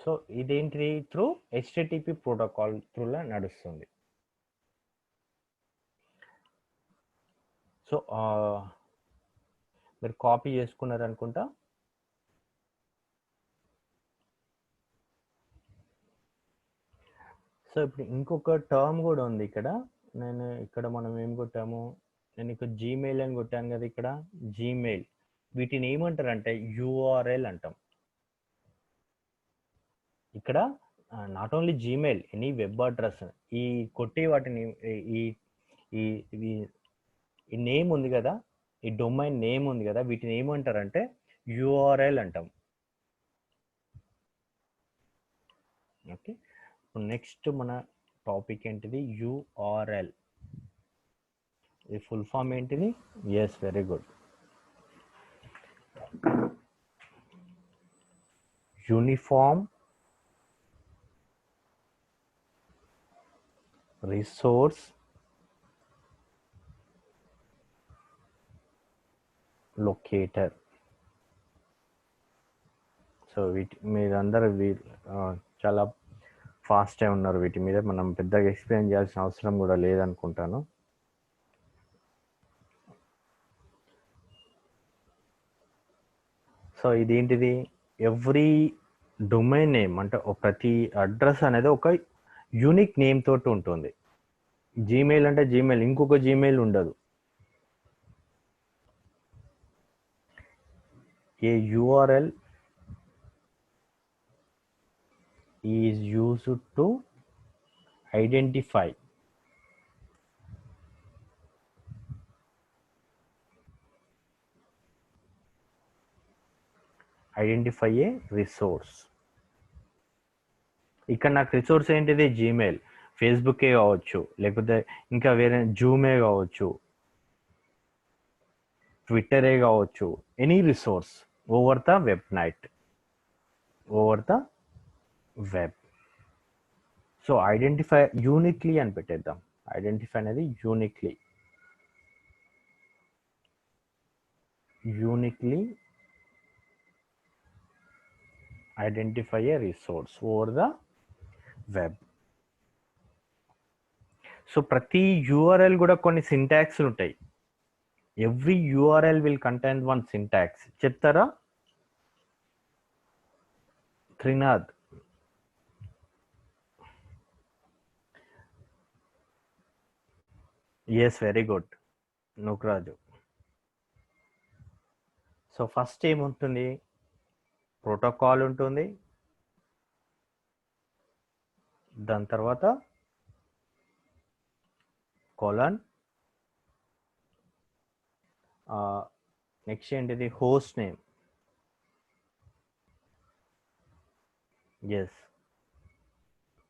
So ఇదేంటిది, త్రూ హెచ్టిటిపి ప్రోటోకాల్ త్రూలా నడుస్తుంది. సో మీరు కాపీ చేసుకున్నారనుకుంటా. సో ఇప్పుడు ఇంకొక టర్మ్ కూడా ఉంది ఇక్కడ. మనం ఏం కొట్టాము, నేను ఇక్కడ జీమెయిల్ అని కొట్టాను కదా, ఇక్కడ జీమెయిల్. వీటిని ఏమంటారు అంటే యూఆర్ఎల్ అంటాం. ఇక్కడ not only Gmail, any web address, ఈ కొట్టి వాటిని ఈ నేమ్ ఉంది కదా, ఈ డొమైన్ నేమ్ ఉంది కదా, వీటిని ఏమంటారంటే యూఆర్ఎల్ అంటాం. ఓకే, నెక్స్ట్ మన టాపిక్ ఏంటిది, యూఆర్ఎల్. ఈ ఫుల్ ఫామ్ ఏంటిది? Yes, very good. Uniform resource locator. So మీరందరూ చాలా ఫాస్టే ఉన్నారు. వీటి మీద మనం పెద్దగా ఎక్స్ప్లెయిన్ చేయాల్సిన అవసరం కూడా లేదనుకుంటాను. సో ఇదేంటిది, ఎవ్రీ డొమైన్ నేమ్ అంటే ప్రతి అడ్రస్ అనేది ఒక యూనిక్ నేమ్ తోటి ఉంటుంది. జీమెయిల్ అంటే జీమెయిల్, ఇంకొక జీమెయిల్ ఉండదు. A URL is used to identify a resource. ఇక్కడ నాకు రిసోర్స్ ఏంటిది, జీమెయిల్, ఫేస్బుకే కావచ్చు, లేకపోతే ఇంకా వేరే జూమే కావచ్చు, ట్విట్టరే కావచ్చు, any resource over the web. So identify uniquely అని పెట్టేద్దాం. ఐడెంటిఫై అనేది uniquely identify a resource over the web. So ప్రతి యూఆర్ఎల్ కూడా కొన్ని సింటాక్స్ ఉంటాయి. Every URL will contain one syntax. చెప్తారా Trinath? Yes, very good Nookaraju. So first ఏముంటుంది, ప్రోటోకాల్ ఉంటుంది, దాని తర్వాత కోలన్, నెక్స్ట్ ఏంటిది, host name. Yes,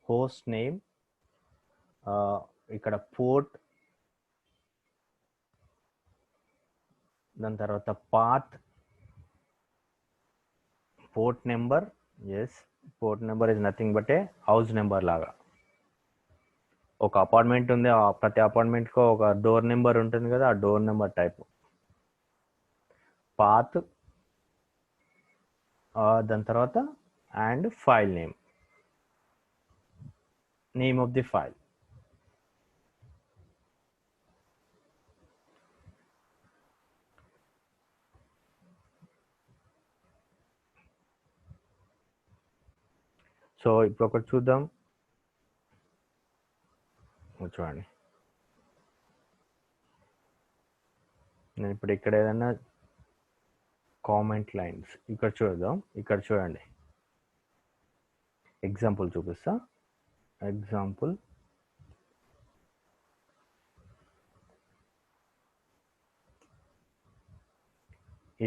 host name. ఇక్కడ పోర్ట్, దాని తర్వాత path, port number, yes, port number is nothing but A house number లాగా. ఒక అపార్ట్మెంట్ ఉంది, ప్రతి అపార్ట్మెంట్కి ఒక డోర్ నెంబర్ ఉంటుంది కదా, ఆ డోర్ నెంబర్ టైప్. పాత్, దాని తర్వాత and file name of the file. So ఇప్పుడు ఒకటి చూద్దాం, చూడండి. నేను ఇప్పుడు ఇక్కడ ఏదైనా కామెంట్ లైన్స్ ఇక్కడ చూద్దాం, ఇక్కడ చూడండి, ఎగ్జాంపుల్ చూపిస్తా. ఎగ్జాంపుల్,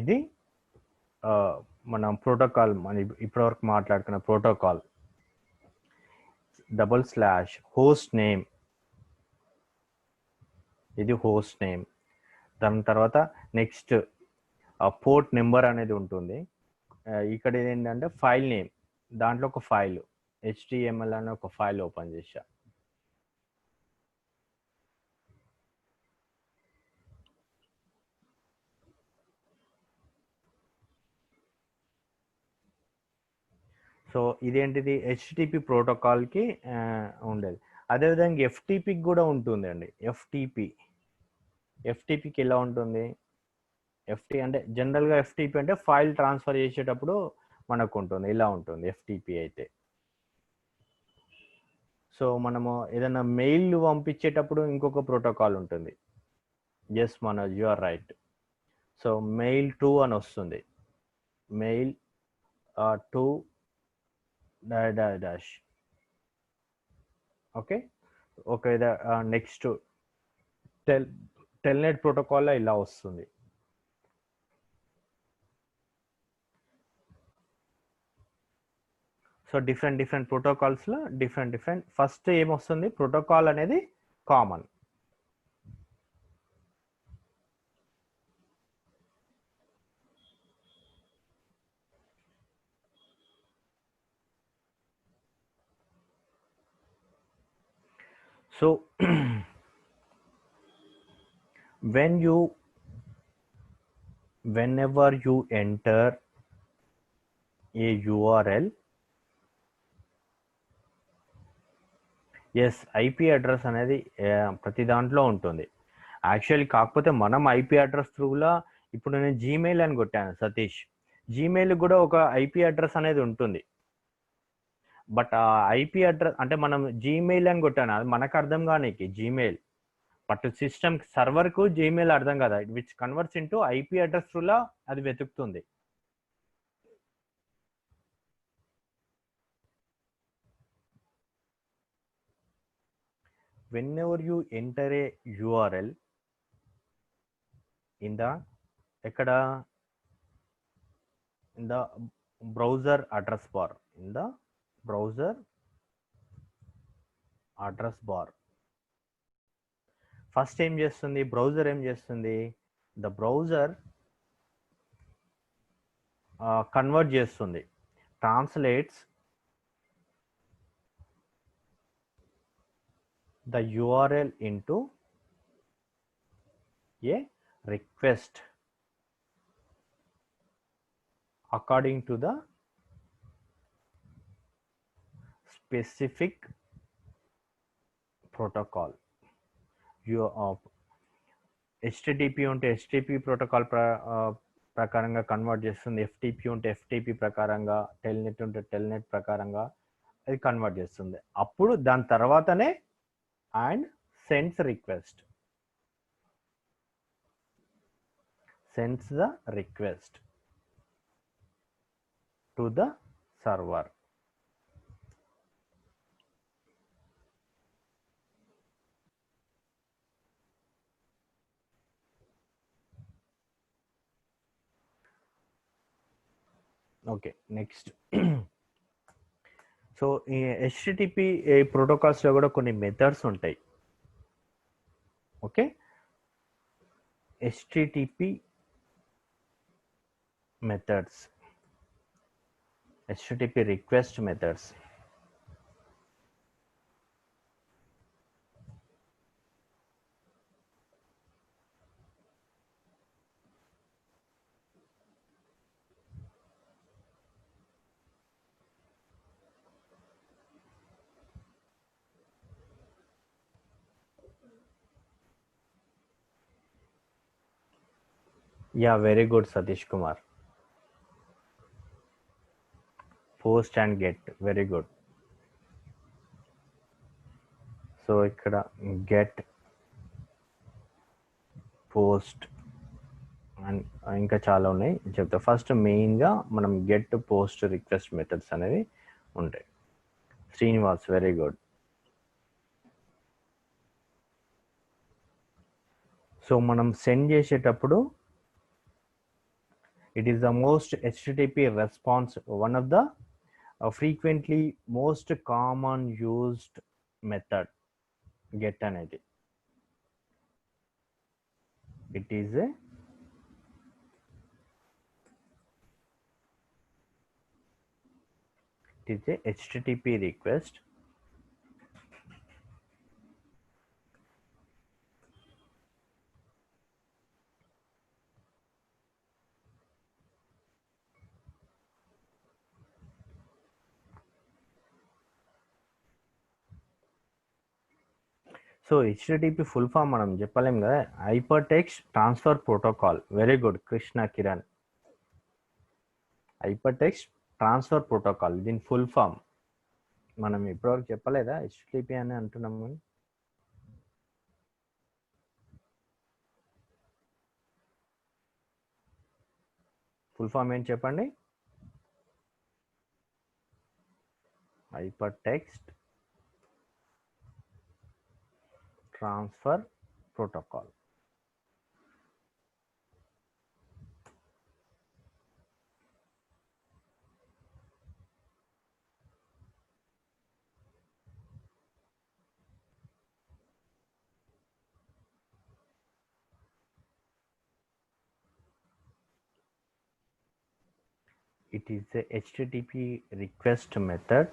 ఇది మనం ప్రోటోకాల్, మన ఇప్పటివరకు మాట్లాడుకున్న ప్రోటోకాల్, // హోస్ట్ నేమ్, ఇది హోస్ట్ నేమ్. దాని తర్వాత నెక్స్ట్ పోర్ట్ నెంబర్ అనేది ఉంటుంది. ఇక్కడ ఏంటంటే ఫైల్ నేమ్, దాంట్లో ఒక ఫైల్ HTML అనే ఒక ఫైల్ ఓపెన్ చేశా. సో ఇదేంటిది HTTP ప్రోటోకాల్కి ఉండేది. అదేవిధంగా FTPకి కూడా ఉంటుంది అండి. FTPకి ఎలా ఉంటుంది? అంటే జనరల్గా FTP అంటే ఫైల్ ట్రాన్స్ఫర్ చేసేటప్పుడు మనకు ఉంటుంది, ఇలా ఉంటుంది FTP అయితే. సో మనము ఏదైనా మెయిల్ పంపించేటప్పుడు ఇంకొక ప్రోటోకాల్ ఉంటుంది. Yes Manoj, you are right. So mail to అని వస్తుంది, mail to dash. Okay, next telnet ప్రోటోకాల్లో ఇలా వస్తుంది. సో డిఫరెంట్ ప్రోటోకాల్స్లో డిఫరెంట్ ఫస్ట్ ఏమొస్తుంది, ప్రోటోకాల్ అనేది common. So whenever you enter a URL, yes IP address అనేది ప్రతి దాంట్లో ఉంటుంది యాక్చువల్లీ. కాకపోతే మనం ఐపీ అడ్రస్ త్రూలా, ఇప్పుడు నేను జీమెయిల్ అని కొట్టాను సతీష్, జీమెయిల్ కూడా ఒక ఐపీ అడ్రస్ అనేది ఉంటుంది. బట్ ఆ ఐపీ అడ్రస్ అంటే మనం జీమెయిల్ అని కొట్టాను, అది మనకు అర్థం కానీకి జీమెయిల్, బట్ సిస్టమ్ సర్వర్కు జీమెయిల్ అర్థం కదా, which converts into IP address త్రూలా అది వెతుకుతుంది. whenever you enter a URL in the browser address bar, first ఏం చేస్తుంది బ్రౌజర్, ద బ్రౌజర్ కన్వర్ట్ చేస్తుంది, translates the URL into a request according to the specific protocol. HTTP ఉంటే HTTP protocol ప్రకారంగా convert చేస్తుంది, FTP ఉంటే FTP ప్రకారంగా, Telnet ఉంటే Telnet ప్రకారంగా అది కన్వర్ట్ చేస్తుంది. అప్పుడు దాని తర్వాతనే and sends the request to the server. Okay, next. So ఈ HTTP ప్రోటోకాల్స్లో కూడా కొన్ని మెథడ్స్ ఉంటాయి. Okay, HTTP methods. HTTP request methods. Yeah, very good, Satish Kumar. Post and get, very good. So ఇక్కడ గెట్, పోస్ట్ అండ్ ఇంకా చాలా ఉన్నాయి చెప్తా. First మెయిన్గా మనం గెట్, పోస్ట్, రిక్వెస్ట్ మెథడ్స్ అనేవి ఉంటాయి. Srinivas, very good. సో మనం సెండ్ చేసేటప్పుడు it is the most HTTP response, one of the frequently most common used method get అనేది. It is a HTTP request so HTTP full form మనం చెప్పలేం కదా, hyper text transfer protocol. Very good Krishna Kiran. Hyper text transfer protocol, దీని full form మనం ఇప్పటివరకు చెప్పలేదా, HTTP అని అంటున్నాము. ఫుల్ ఫామ్ ఏంటి చెప్పండి? Hyper text transfer protocol. It is a HTTP request method.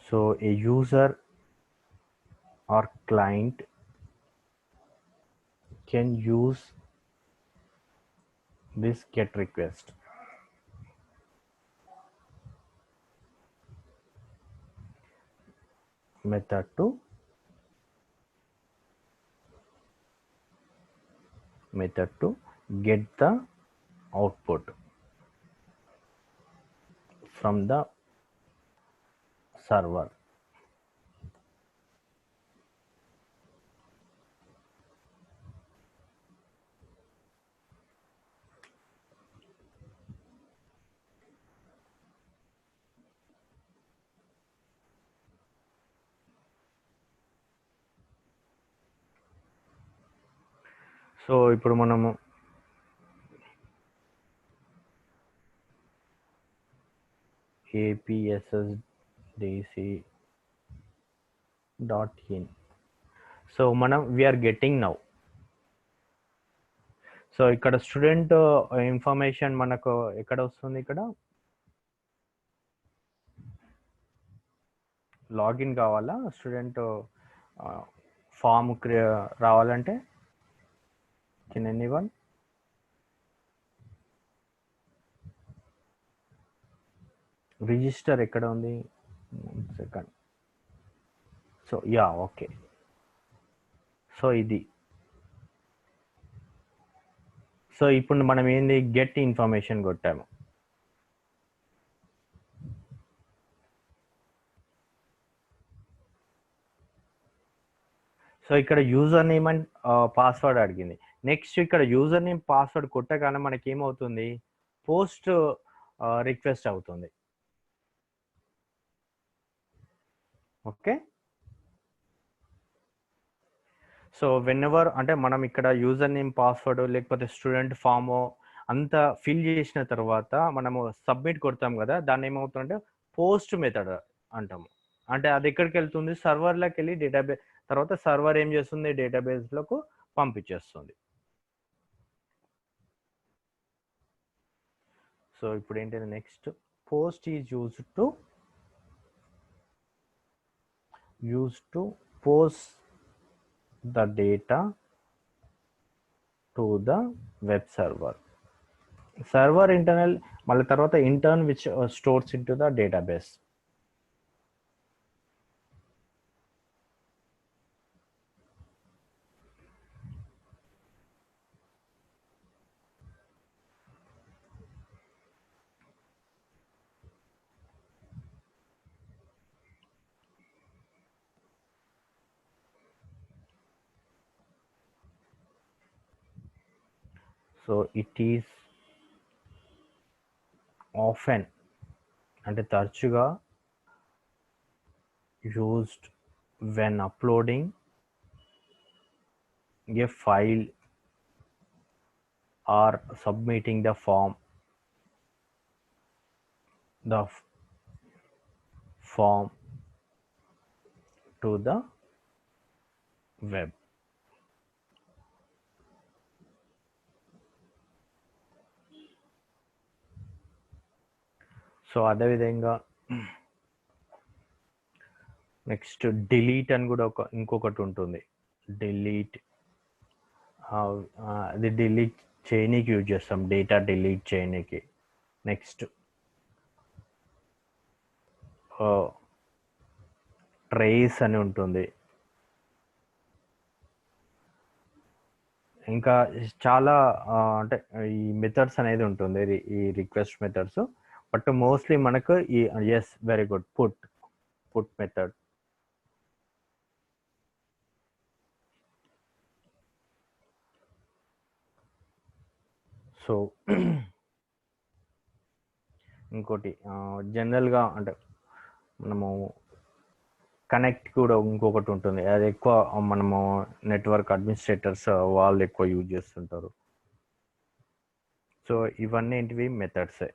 So a user or client can use this get request method to get the output from the server. So ఇప్పుడు మనము apssdc.in. So మనం we are getting now. So ఇక్కడ student information మనకు ఎక్కడ వస్తుంది, ఇక్కడ login కావాలా, student form రావాలంటే కెన్ ఎనీవన్ రిజిస్టర్ ఎక్కడ ఉంది, second. So yeah okay. So ఇది, సో ఇప్పుడు మనం ఏంది గెట్ ఇన్ఫర్మేషన్ కొట్టాము. సో ఇక్కడ యూజర్ నేమ్ అండ్ పాస్వర్డ్ అడిగింది. నెక్స్ట్ ఇక్కడ యూజర్ నేమ్ పాస్వర్డ్ కొట్టగానే మనకి ఏమవుతుంది, పోస్ట్ రిక్వెస్ట్ అవుతుంది. ఓకే. సో వెన్ఎవర్ అంటే మనం ఇక్కడ యూజర్ నేమ్ పాస్వర్డ్ లేకపోతే స్టూడెంట్ ఫామ్ అంతా ఫిల్ చేసిన తర్వాత మనము సబ్మిట్ కొడతాం కదా, దాన్ని ఏమవుతుందంటే పోస్ట్ మెథడ్ అంటాము. అంటే అది ఎక్కడికి వెళ్తుంది, సర్వర్లోకి వెళ్ళి డేటాబేస్, తర్వాత సర్వర్ ఏం చేస్తుంది, డేటాబేస్లకు పంపించేస్తుంది. సో ఇప్పుడు ఏంటంటే next post is used to post the data to the web server internal మళ్ళీ తర్వాత intern which stores into the database. So it is often అంటే తరచుగా used when uploading a file or submitting the form to the web. So అదేవిధంగా next delete అని కూడా ఇంకొకటి ఉంటుంది. Delete అది డిలీట్ చేయనీకి యూజ్ చేస్తాం, డేటా డిలీట్ చేయనీకి. నెక్స్ట్ ట్రేస్ అని ఉంటుంది. ఇంకా చాలా అంటే ఈ మెథడ్స్ అనేది ఉంటుంది, ఈ రిక్వెస్ట్ మెథడ్స్. బట్ మోస్ట్లీ మనకు ఈ yes very good put method. So ఇంకోటి జనరల్గా అంటే మనము కనెక్ట్ కూడా ఇంకొకటి ఉంటుంది, అది ఎక్కువ మనము నెట్వర్క్ అడ్మినిస్ట్రేటర్స్ వాళ్ళు ఎక్కువ యూజ్ చేస్తుంటారు. సో ఇవన్నీ ఏంటివి మెథడ్సే.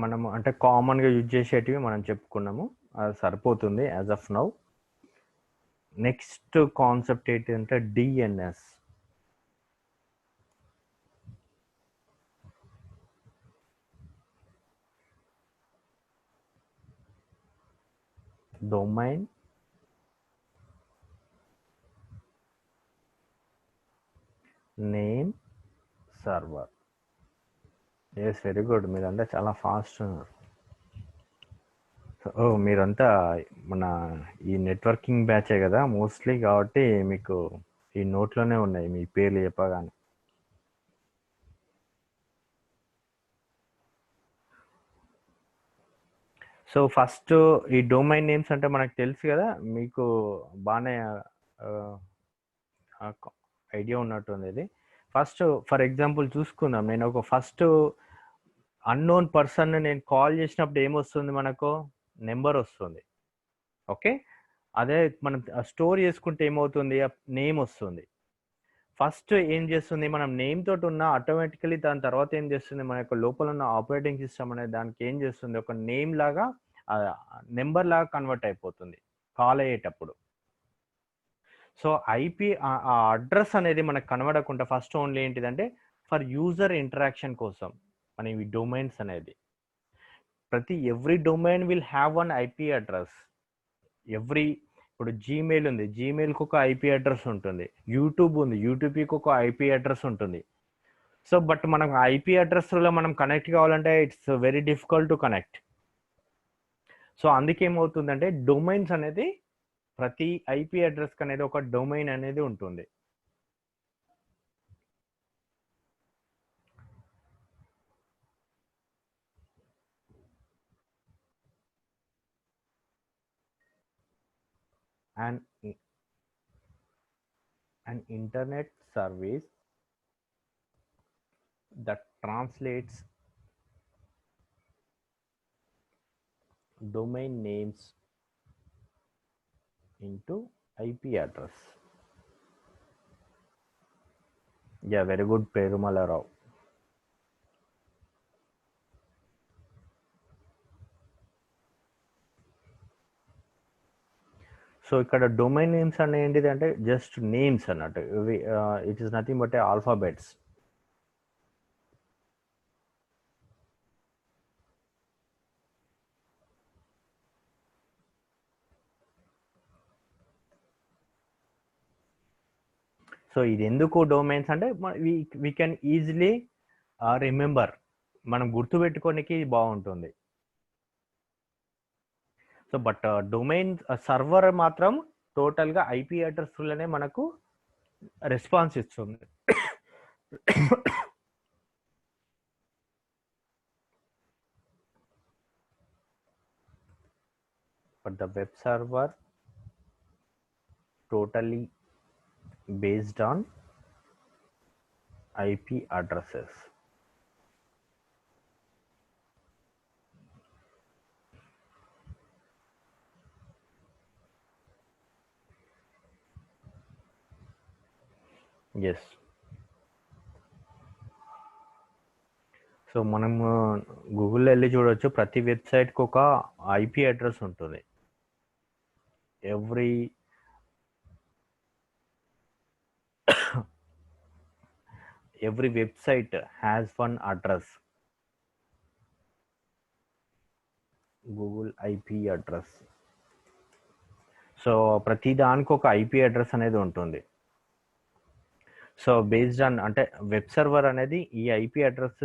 మనము అంటే కామన్గా యూజ్ చేసేటివి మనం చెప్పుకున్నాము, అది సరిపోతుంది as of now. Next concept ఏంటంటే DNS. Domain name server. Yes very good, మీరంతా చాలా ఫాస్ట్ ఉన్నారు. మీరంతా మన ఈ నెట్వర్కింగ్ బ్యాచే కదా మోస్ట్లీ, కాబట్టి మీకు ఈ నోట్లోనే ఉన్నాయి మీ పేర్లు చెప్పగానే. సో ఫస్ట్ ఈ డొమైన్ నేమ్స్ అంటే మనకు తెలుసు కదా, మీకు బాగానే ఐడియా ఉన్నట్టుంది. ఇది ఫస్ట్ ఫర్ ఎగ్జాంపుల్ చూసుకుందాం. నేను ఒక ఫస్ట్ అన్నోన్ పర్సన్ నేను కాల్ చేసినప్పుడు ఏమొస్తుంది, మనకు నెంబర్ వస్తుంది. ఓకే, అదే మనం స్టోర్ చేసుకుంటే ఏమవుతుంది, నేమ్ వస్తుంది. ఫస్ట్ ఏం చేస్తుంది, మనం నేమ్ తోటి ఉన్న ఆటోమేటికలీ దాని తర్వాత ఏం చేస్తుంది, మన యొక్క లోపల ఉన్న ఆపరేటింగ్ సిస్టమ్ అనేది దానికి ఏం చేస్తుంది, ఒక నేమ్ లాగా నెంబర్ లాగా కన్వర్ట్ అయిపోతుంది కాల్ అయ్యేటప్పుడు. సో ఐపీ ఆ అడ్రస్ అనేది మనకు కనబడకుండా ఫస్ట్ ఓన్లీ ఏంటిదంటే ఫర్ యూజర్ ఇంటరాక్షన్ కోసం మన ఈ డొమైన్స్ అనేది, every domain will have one IP address. ఇప్పుడు జీమెయిల్ ఉంది, జీమెయిల్కి ఒక ఐపీ అడ్రస్ ఉంటుంది. యూట్యూబ్ ఉంది, యూట్యూబ్కి ఒక ఐపీ అడ్రస్ ఉంటుంది. సో బట్ మనకు ఐపీ అడ్రస్లో మనం కనెక్ట్ కావాలంటే it's very difficult to connect. So అందుకేమవుతుందంటే డొమైన్స్ అనేది ప్రతి ఐపీ అడ్రస్ అనేది ఒక డొమైన్ అనేది ఉంటుంది. And an internet service that translates domain names into IP address. Yeah, very good, Perumala Rao. So ఇక్కడ డొమైన్ నేమ్స్ అనే ఏంటిది అంటే జస్ట్ నేమ్స్ అన్నట్టు. It is nothing but alphabets. So ఇది ఎందుకు డొమైన్స్ అంటే వీ కెన్ ఈజీలీ రిమెంబర్, మనం గుర్తుపెట్టుకోనికి బాగుంటుంది. సో బట్ డొమైన్ సర్వర్ మాత్రం టోటల్గా ఐపీ అడ్రస్లోనే మనకు రెస్పాన్స్ ఇస్తుంది. But the web server totally based on IP addresses. Yes. So మనం గూగుల్లో వెళ్ళి చూడవచ్చు, ప్రతి వెబ్సైట్కి ఒక ఐపీ అడ్రస్ ఉంటుంది. every website has one address, Google IP address. So ప్రతి దానికి ఒక ఐపీ అడ్రస్ అనేది ఉంటుంది. సో బేస్డ్ ఆన్ అంటే వెబ్ సర్వర్ అనేది ఈ ఐపీ అడ్రస్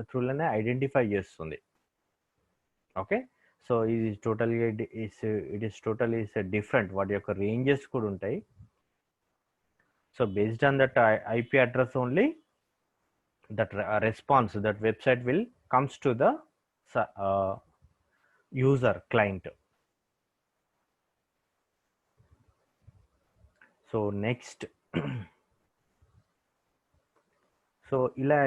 త్రూలోనే ఐడెంటిఫై చేస్తుంది. ఓకే, సో ఇది టోటల్గా ఇట్ ఈస్ టోటలీ డిఫరెంట్, వాటి యొక్క రేంజెస్ కూడా ఉంటాయి. So based on that IP address only, that response, that website will comes to the user client. So next, so ఇలా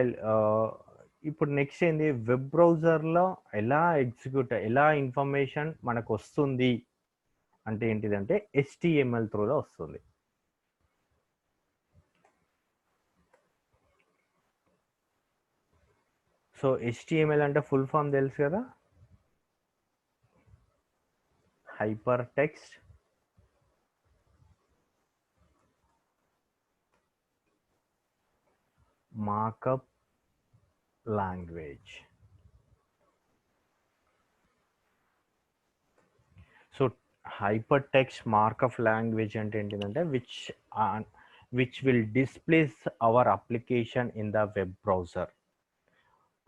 ఇప్పుడు నెక్స్ట్ ఏంది, వెబ్ బ్రౌజర్లో ఎలా ఇన్ఫర్మేషన్ మనకు వస్తుంది అంటే ఏంటిదంటే HTML త్రూలో వస్తుంది. సో HTML అంటే ఫుల్ ఫామ్ తెలుసు కదా, hyper text markup language. So hyper text markup language అంటే ఏంటిదంటే which will displace our application in the web browser.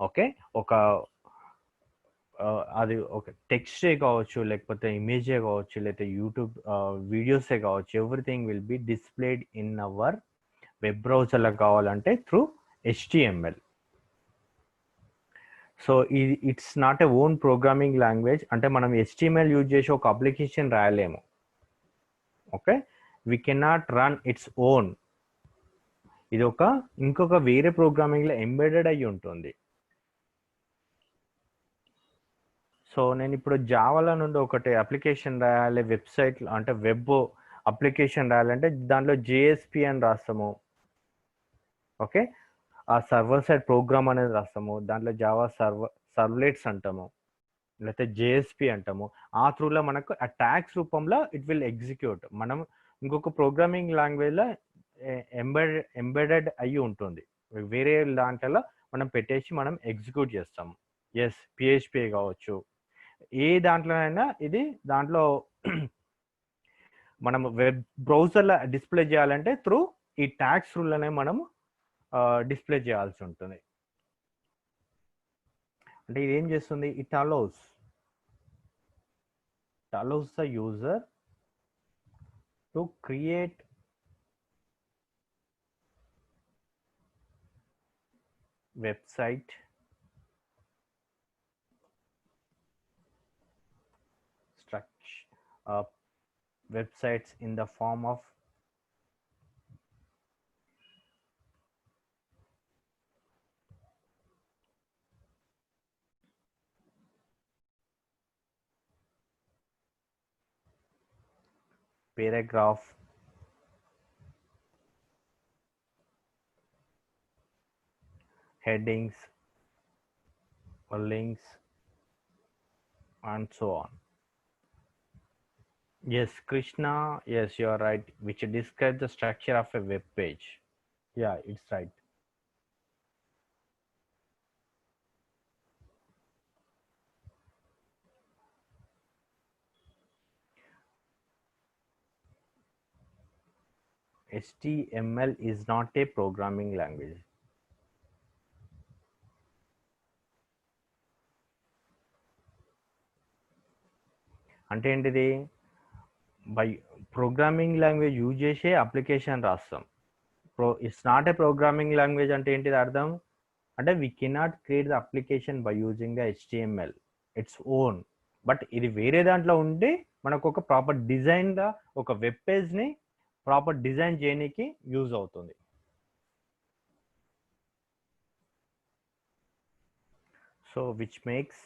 Okay, అది ఒక టెక్స్టే కావచ్చు, లేకపోతే ఇమేజే కావచ్చు, లేకపోతే యూట్యూబ్ వీడియోసే కావచ్చు, everything will be displayed in our web బ్రౌజర్లో కావాలంటే through HTML. So it's not a own programming language, అంటే మనం HTML యూజ్ చేసి ఒక అప్లికేషన్ రాయలేము. Okay, we cannot run it's own. ఇది ఇంకొక వేరే ప్రోగ్రామింగ్లో ఎంబెడెడ్ అయ్యి ఉంటుంది. సో నేను ఇప్పుడు జావాలో నుండి ఒకటి అప్లికేషన్ రాయాలి, వెబ్సైట్ అంటే వెబ్ అప్లికేషన్ రాయాలంటే దాంట్లో JSP అని రాస్తాము. ఓకే, ఆ సర్వర్ సైడ్ ప్రోగ్రామ్ అనేది రాస్తాము, దాంట్లో జావా సర్వ్లెట్స్ అంటాము, లేకపోతే JSP అంటాము. ఆ త్రూలో మనకు ఆ ట్యాగ్స్ రూపంలో ఇట్ విల్ ఎగ్జిక్యూట్. మనం ఇంకొక ప్రోగ్రామింగ్ లాంగ్వేజ్లో ఎంబెడెడ్ అయ్యి ఉంటుంది, వేరే దాంట్లో మనం పెట్టేసి మనం ఎగ్జిక్యూట్ చేస్తాము. PHP కావచ్చు, ఏ దాంట్లోనైనా ఇది దాంట్లో మనం వెబ్ బ్రౌజర్లో డిస్ప్లే చేయాలంటే త్రూ ఈ ట్యాగ్స్ రూల్లోనే మనము డిస్ప్లే చేయాల్సి ఉంటుంది. అంటే ఇది ఏం చేస్తుంది, it allows the user to create website structure, websites in the form of paragraph, headings, links, and so on. Yes, Krishna, yes, you are right, which describes the structure of a web page. Yeah, it's right. HTML is not a programming language. అంటే ఏంటిది? By programming language use చేసే application రాస్తాం. It's not a programming language అంటే ఏంటిది అర్థం? అంటే we cannot create the application by using the HTML its own. But ఇది వేరే దాంట్లో ఉండి మనకు ఒక ప్రాపర్ డిజైన్ గా ఒక వెబ్ పేజ్ ని ప్రాపర్ డిజైన్ చేయడానికి యూజ్ అవుతుంది. So which makes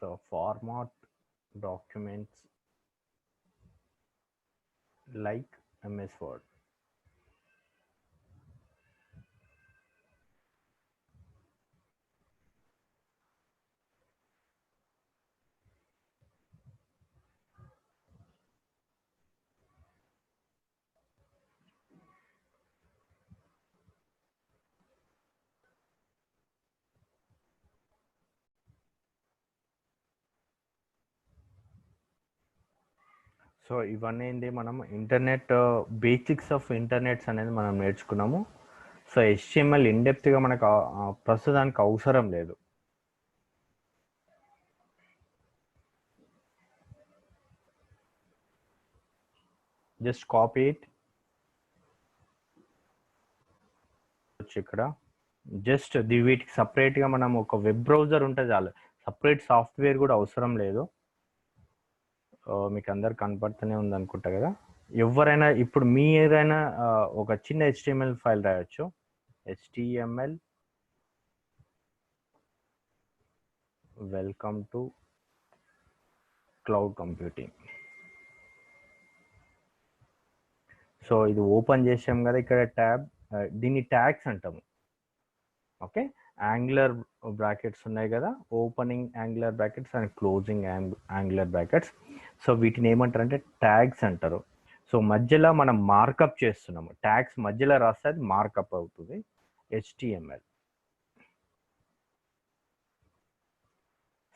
the format documents like MS Word. So ఇవన్నీ ఏంటి, మనం ఇంటర్నెట్ బేసిక్స్ ఆఫ్ ఇంటర్నెట్స్ అనేది మనం నేర్చుకున్నాము. సో HTML ఇన్డెప్త్గా మనకు ప్రస్తుతానికి అవసరం లేదు. Just copy it. ఇక్కడ జస్ట్ వీటికి సపరేట్గా మనం ఒక వెబ్ బ్రౌజర్ ఉంటే చాలు, సపరేట్ సాఫ్ట్వేర్ కూడా అవసరం లేదు. మీకు అందరు కనపడుతూనే ఉంది అనుకుంటా కదా. ఎవరైనా ఇప్పుడు మీరైనా ఒక చిన్న HTML ఫైల్ రాయొచ్చు. HTML welcome to cloud computing. So ఇది ఓపెన్ చేసాం కదా, ఇక్కడ ట్యాబ్, దీన్ని ట్యాగ్స్ అంటాము. ఓకే, యాంగులర్ బ్రాకెట్స్ ఉన్నాయి కదా, opening angular brackets and closing angular brackets. So వీటిని ఏమంటారు అంటే ట్యాగ్స్ అంటారు. సో మధ్యలో మనం మార్కప్ చేస్తున్నాము, ట్యాగ్స్ మధ్యలో రాస్తే అది మార్కప్ అవుతుంది HTML.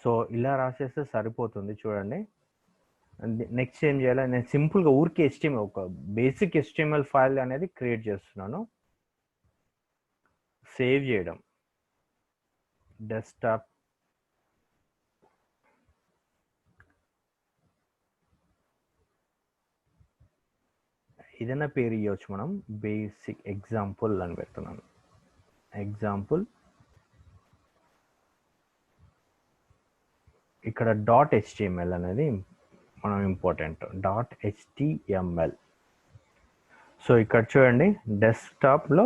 సో ఇలా రాసేస్తే సరిపోతుంది. చూడండి, నెక్స్ట్ ఏం చేయాలి, నేను సింపుల్గా ఊరికే HTML ఒక బేసిక్ HTML ఫైల్ అనేది క్రియేట్ చేస్తున్నాను. సేవ్ చేయడం, డెస్క్టాప్, ఏదైనా పేరు ఇవ్వచ్చు మనం. బేసిక్ ఎగ్జాంపుల్ అని పెడుతున్నాను. ఎగ్జాంపుల్. ఇక్కడ .html అనేది మనం ఇంపార్టెంట్. .html. సో ఇక్కడ చూడండి, డెస్క్టాప్లో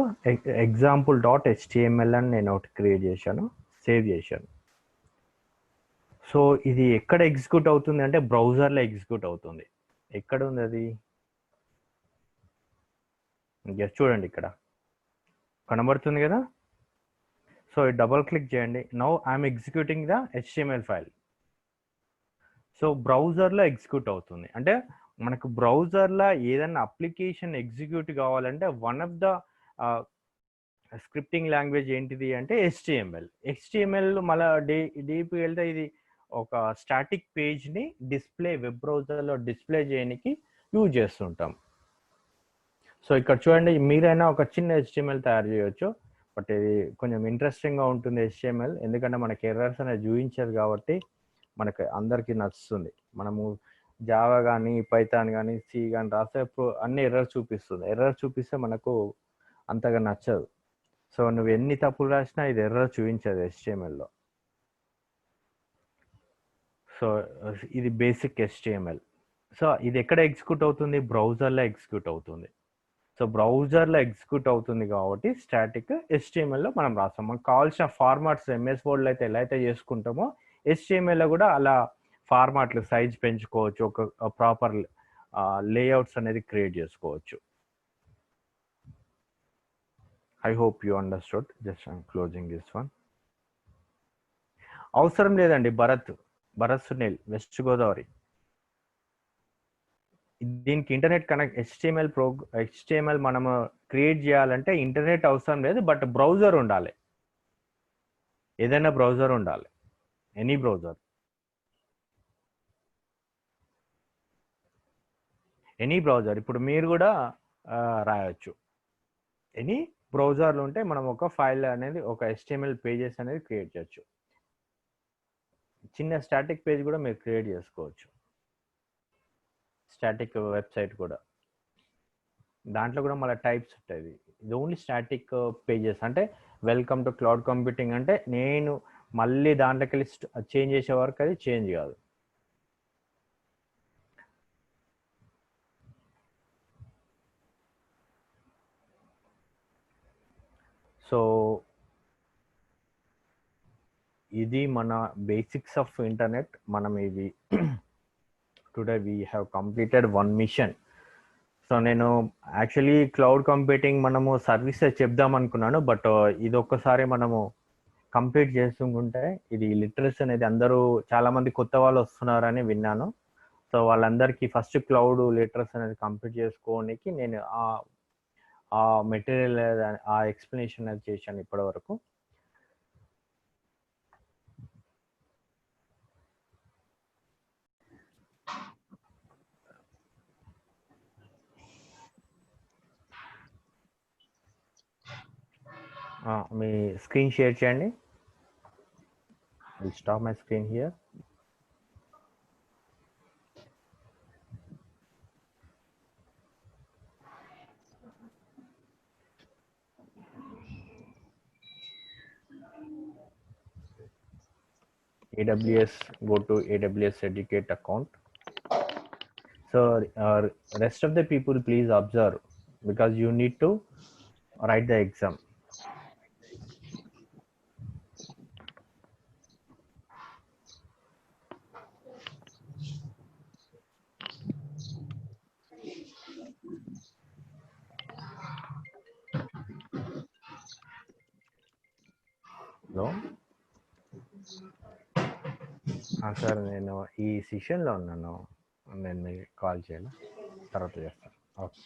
ఎగ్జాంపుల్ .html అని నేను ఒకటి క్రియేట్ చేశాను, సేవ్ చేశాను. సో ఇది ఎక్కడ ఎగ్జిక్యూట్ అవుతుంది అంటే బ్రౌజర్లో ఎగ్జిక్యూట్ అవుతుంది. ఎక్కడ ఉంది అది? చూడండి ఇక్కడ కనబడుతుంది కదా. సో డబుల్ క్లిక్ చేయండి. Now I'm executing the HTML file. So బ్రౌజర్లో ఎగ్జిక్యూట్ అవుతుంది. అంటే మనకు బ్రౌజర్లో ఏదైనా అప్లికేషన్ ఎగ్జిక్యూట్ కావాలంటే one of the scripting language ఏంటిది అంటే HTML. మళ్ళీ డీప్కి వెళ్తే ఇది ఒక స్టాటిక్ పేజ్ని డిస్ప్లే, వెబ్ బ్రౌజర్లో డిస్ప్లే చేయడానికి యూజ్ చేస్తుంటాం. సో ఇక్కడ చూడండి, మీరైనా ఒక చిన్న HTML తయారు చేయొచ్చు. బట్ ఇది కొంచెం ఇంట్రెస్టింగ్గా ఉంటుంది HTML, ఎందుకంటే మనకి ఎర్రర్స్ అనేది చూపించదు కాబట్టి మనకి అందరికీ నచ్చుతుంది. మనము జావా కానీ, పైథాన్ కానీ, సి కానీ రాస్తే అన్ని ఎర్రర్ చూపిస్తుంది. ఎర్రర్ చూపిస్తే మనకు అంతగా నచ్చదు. సో నువ్వు ఎన్ని తప్పులు రాసినా ఇది ఎర్రర్ చూపించదు HTMLలో. సో ఇది బేసిక్ HTML. సో ఇది ఎక్కడ ఎగ్జిక్యూట్ అవుతుంది? బ్రౌజర్లో ఎగ్జిక్యూట్ అవుతుంది. సో బ్రౌజర్లో ఎగ్జిక్యూట్ అవుతుంది కాబట్టి స్టాటిక్ HTMLలో మనం రాస్తాం. మనకు కావాల్సిన ఫార్మాట్స్ MS Wordలో అయితే ఎలా అయితే చేసుకుంటామో HTMLలో కూడా అలా ఫార్మాట్లు సైజ్ పెంచుకోవచ్చు, ఒక ప్రాపర్ లేఅవుట్స్ అనేది క్రియేట్ చేసుకోవచ్చు. I hope you understood. Just I'm closing this one. అవసరం లేదండి. భరత్ సునీల్, వెస్ట్ గోదావరి. దీనికి ఇంటర్నెట్ కనెక్ట్ HTML మనము క్రియేట్ చేయాలంటే ఇంటర్నెట్ అవసరం లేదు, బట్ బ్రౌజర్ ఉండాలి, ఏదైనా బ్రౌజర్ ఉండాలి. Any browser, any browser. ఇప్పుడు మీరు కూడా రాయొచ్చు. ఎనీ బ్రౌజర్లు ఉంటే మనం ఒక ఫైల్ అనేది, ఒక HTML పేజెస్ అనేది క్రియేట్ చేయొచ్చు. చిన్న స్టాటిక్ పేజ్ కూడా మీరు క్రియేట్ చేసుకోవచ్చు, స్టాటిక్ వెబ్సైట్ కూడా. దాంట్లో కూడా మళ్ళీ టైప్స్ ఉంటాయి. ఇది ఓన్లీ స్టాటిక్ పేజెస్ అంటే వెల్కమ్ టు క్లౌడ్ కంప్యూటింగ్ అంటే నేను మళ్ళీ దాంట్లోకి వెళ్ళి చేంజ్ చేసే వరకు అది చేంజ్ కాదు. సో ఇది మన బేసిక్స్ ఆఫ్ ఇంటర్నెట్. మనం ఇది today we have completed 1 mission. So నేను యాక్చువల్లీ క్లౌడ్ కంప్యూటింగ్ మనము సర్వీసెస్ చెప్దాం అనుకున్నాను, బట్ ఇది ఒక్కసారి మనము కంప్లీట్ చేసుకుంటే ఇది లిటరసీ అనేది అందరూ చాలా మంది కొత్త వాళ్ళు వస్తున్నారని విన్నాను. సో వాళ్ళందరికీ ఫస్ట్ క్లౌడ్ లిటరసీ అనేది కంప్లీట్ చేసుకోవడానికి నేను ఆ మెటీరియల్, ఆ ఎక్స్ప్లెనేషన్ అనేది చేశాను ఇప్పటి వరకు. మీ స్క్రీన్ షేర్ చేయండి. I'll stop my screen here. AWS, go to AWS Educate account. So rest of the people please observe, because you need to write the exam. No? Sir నేను ఈ సెషన్లో ఉన్నాను, నేను మీకు కాల్ చేయాలి, తర్వాత చేస్తాను. Okay.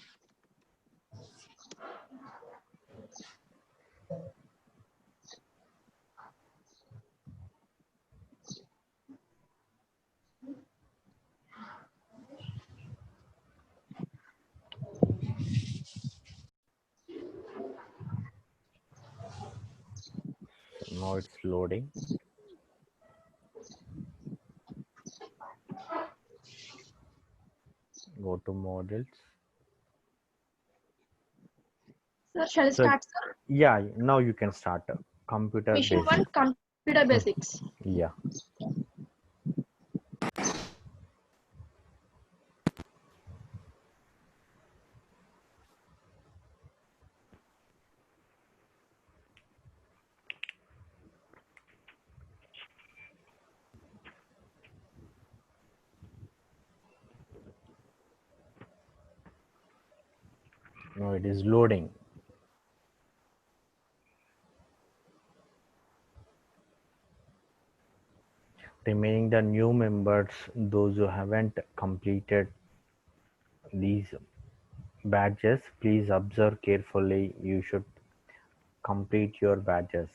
Now it's loading. Go to models. Sir, shall I start, sir? Yeah, now you can start. Computer Mission basics. 1, computer basics. Yeah. Now it is loading. Remaining the new members, those who haven't completed these badges, please observe carefully. You should complete your badges.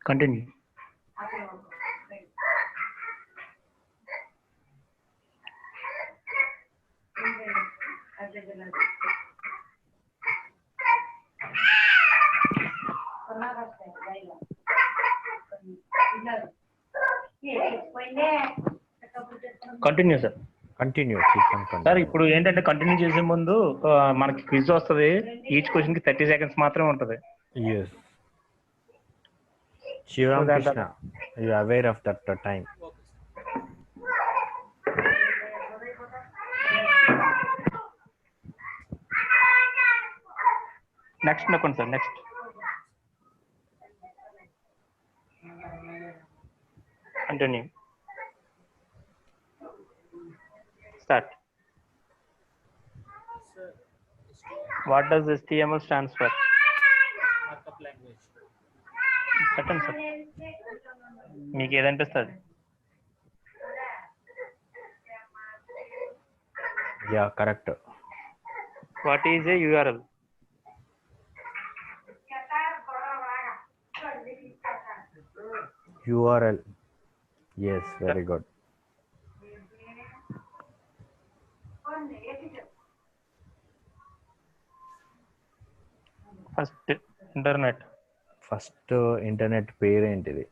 Continue. Continue sir. Continue sir ఇప్పుడు ఏంటంటే continue చేసే ముందు మనకి quiz వస్తుంది. Each question కి 30 seconds మాత్రమే ఉంటుంది. Yes. Shivam Krishna, you are aware of that time? Next నొక్కండి sir. Next continue. Start. What does HTML stands for? Markup language. చెప్పండి సార్, మీకు ఏదనిపిస్తుంది? Yeah correct. What is a URL? URL. Yes, very good. First internet. First internet పేరేంటిది?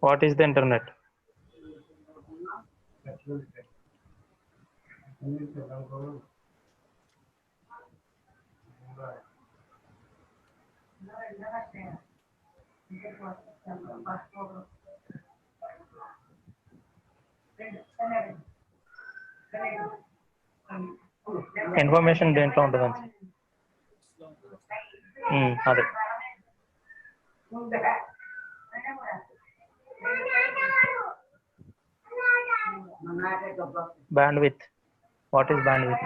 What is the internet? Information దేంట్లో ఉంటుందండి? అదే. Bandwidth. What is bandwidth?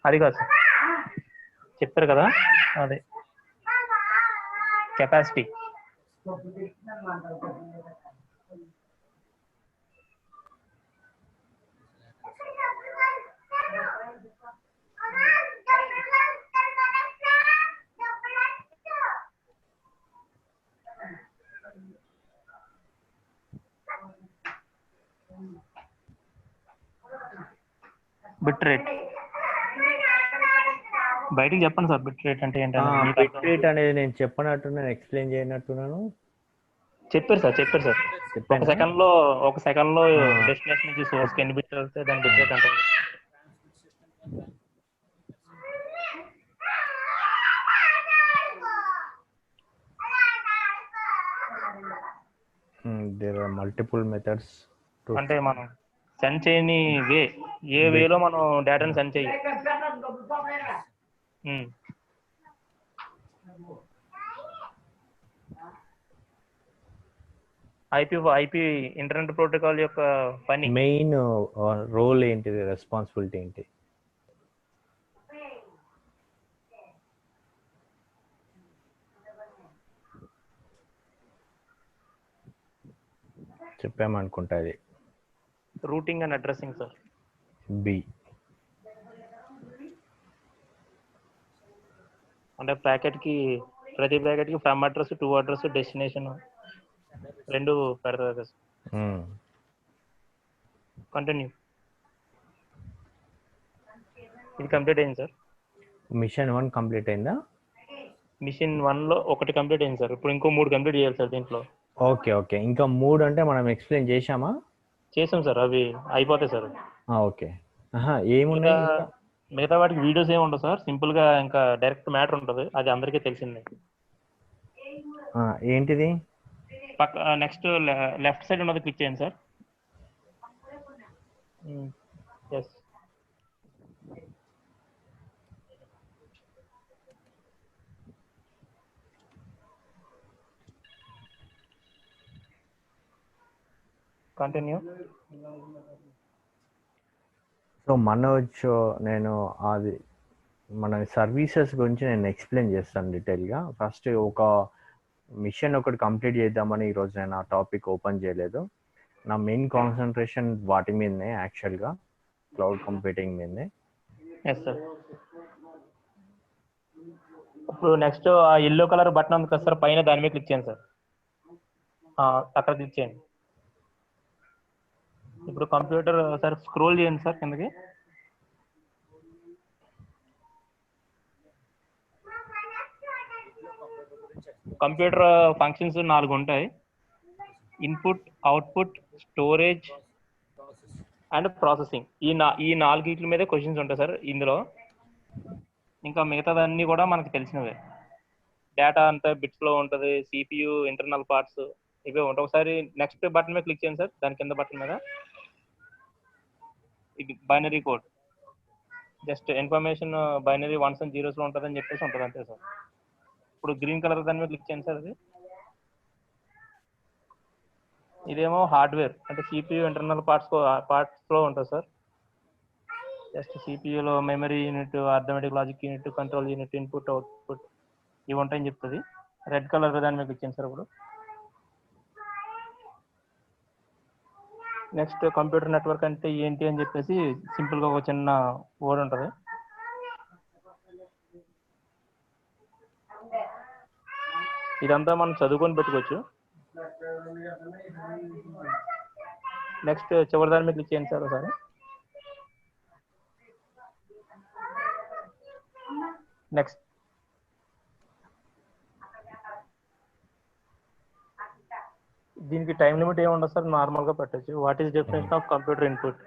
అది కాదు sir, చెప్పారు కదా, అదే కెపాసిటీ. Bit rate. బయటికి చెప్పండి సార్, బిట్ రేట్ అంటే ఏంటంటే. బిట్ రేట్ అనేది నేను చెప్పనట్టున్నాను, ఎక్స్ప్లెయిన్ చేయనట్టున్నాను. చెప్పారు సార్. ఒక సెకండ్ లో డెస్టినేషన్ నుంచి సోర్స్ కి ఎన్ని బిట్స్ వెళ్తే దాని బిట్ రేట్ అంటే. There are multiple methods. అంటే మనం సెండ్ చేయని వే, ఏ వేలో మనం డేటాను సెండ్ చేయాలి. ఐపీ ఇంటర్నెట్ ప్రోటోకాల్ యొక్క పని, మెయిన్ రోల్ ఏంటిది, రెస్పాన్సిబిలిటీ ఏంటి? చెప్పామనుకుంటా. అది routing and addressing sir. B. అంటే ప్రతి ప్యాకెట్ కి from address, to address, destination రెండు పెడతారు కదా సార్. కంటిన్యూ. ఇది కంప్లీట్ అయింది సార్. మిషన్ 1 కంప్లీట్ అయిందా? మిషన్ 1 లో ఒకటి కంప్లీట్ అయింది సార్. ఇప్పుడు ఇంకో 3 కంప్లీట్ చేయాలి సార్ దీంట్లో. ఓకే. ఇంకా 3 అంటే మనం ఎక్స్ప్లెయిన్ చేశామా? చేసాం సార్, అవి అయిపోతాయి సార్. ఓకే. ఏమున్నాయి మిగతా వాటికి వీడియోస్ ఏమి ఉండవు సార్, సింపుల్ గా ఇంకా డైరెక్ట్ మ్యాటర్ ఉంటుంది, అది అందరికీ తెలిసిందే. ఏంటిది? నెక్స్ట్ లెఫ్ట్ సైడ్ ఉన్నది క్లిక్ చేయండి sir. Yes. Continue. So Manoj, నేను అది మన సర్వీసెస్ గురించి నేను ఎక్స్ప్లెయిన్ చేస్తాను డీటెయిల్గా. ఫస్ట్ ఒక మిషన్ ఒకటి కంప్లీట్ చేద్దామని ఈరోజు నేను ఆ టాపిక్ ఓపెన్ చేయలేదు. నా మెయిన్ కాన్సన్ట్రేషన్ వాటి మీదనే, యాక్చువల్గా క్లౌడ్ కంప్యూటింగ్ మీదనే. Yes sir. ఇప్పుడు నెక్స్ట్ ఆ ఎల్లో కలర్ బటన్ ఉంది కదా సార్ పైన, దాని మీద క్లిక్ చేయండి సార్. అక్కడ క్లిక్ చేయండి. ఇప్పుడు కంప్యూటర్ సార్ స్క్రోల్ చేయండి సార్ కిందకి. కంప్యూటర్ ఫంక్షన్స్ 4 ఉంటాయి. Input, output, storage and processing. ఈ 4 మీదే క్వశ్చన్స్ ఉంటాయి సార్ ఇందులో. ఇంకా మిగతాదన్నీ కూడా మనకు తెలిసినవే. డేటా అంతా బిట్స్ లో ఉంటుంది, సిపియు, ఇంటర్నల్ పార్ట్స్ ఇవే ఉంటాయి. ఒకసారి నెక్స్ట్ బటన్ మీద క్లిక్ చేయండి సార్, దాని కింద బటన్ మీద. ఇది binary code, just information binary 1s and 0s లో ఉంటుందని చెప్పేసి ఉంటుంది అంతే సార్. ఇప్పుడు గ్రీన్ కలర్ దాని మీద క్లిక్ చేయండి సార్. అది ఇదేమో హార్డ్వేర్, అంటే సిపియు ఇంటర్నల్ పార్ట్స్ లో ఉంటుంది సార్. జస్ట్ సిపియులో memory unit, arithmetic logic unit, control unit, input output ఇవి ఉంటాయని చెప్తుంది. రెడ్ కలర్ దాని మీద ఇచ్చాను సార్. ఇప్పుడు నెక్స్ట్ కంప్యూటర్ నెట్వర్క్ అంటే ఏంటి అని చెప్పేసి సింపుల్ గా ఒక చిన్న వర్డ్ ఉంటుంది. ఇదంతా మనం చదువుకొని పెట్టుకోవచ్చు. నెక్స్ట్ చివరి దాని మీద క్లిక్ చేయండి సార్ ఒకసారి. నెక్స్ట్ దీనికి టైం లిమిట్ ఏమి ఉండదు సార్, నార్మల్ గా పెట్టచ్చు. What is definition of computer input?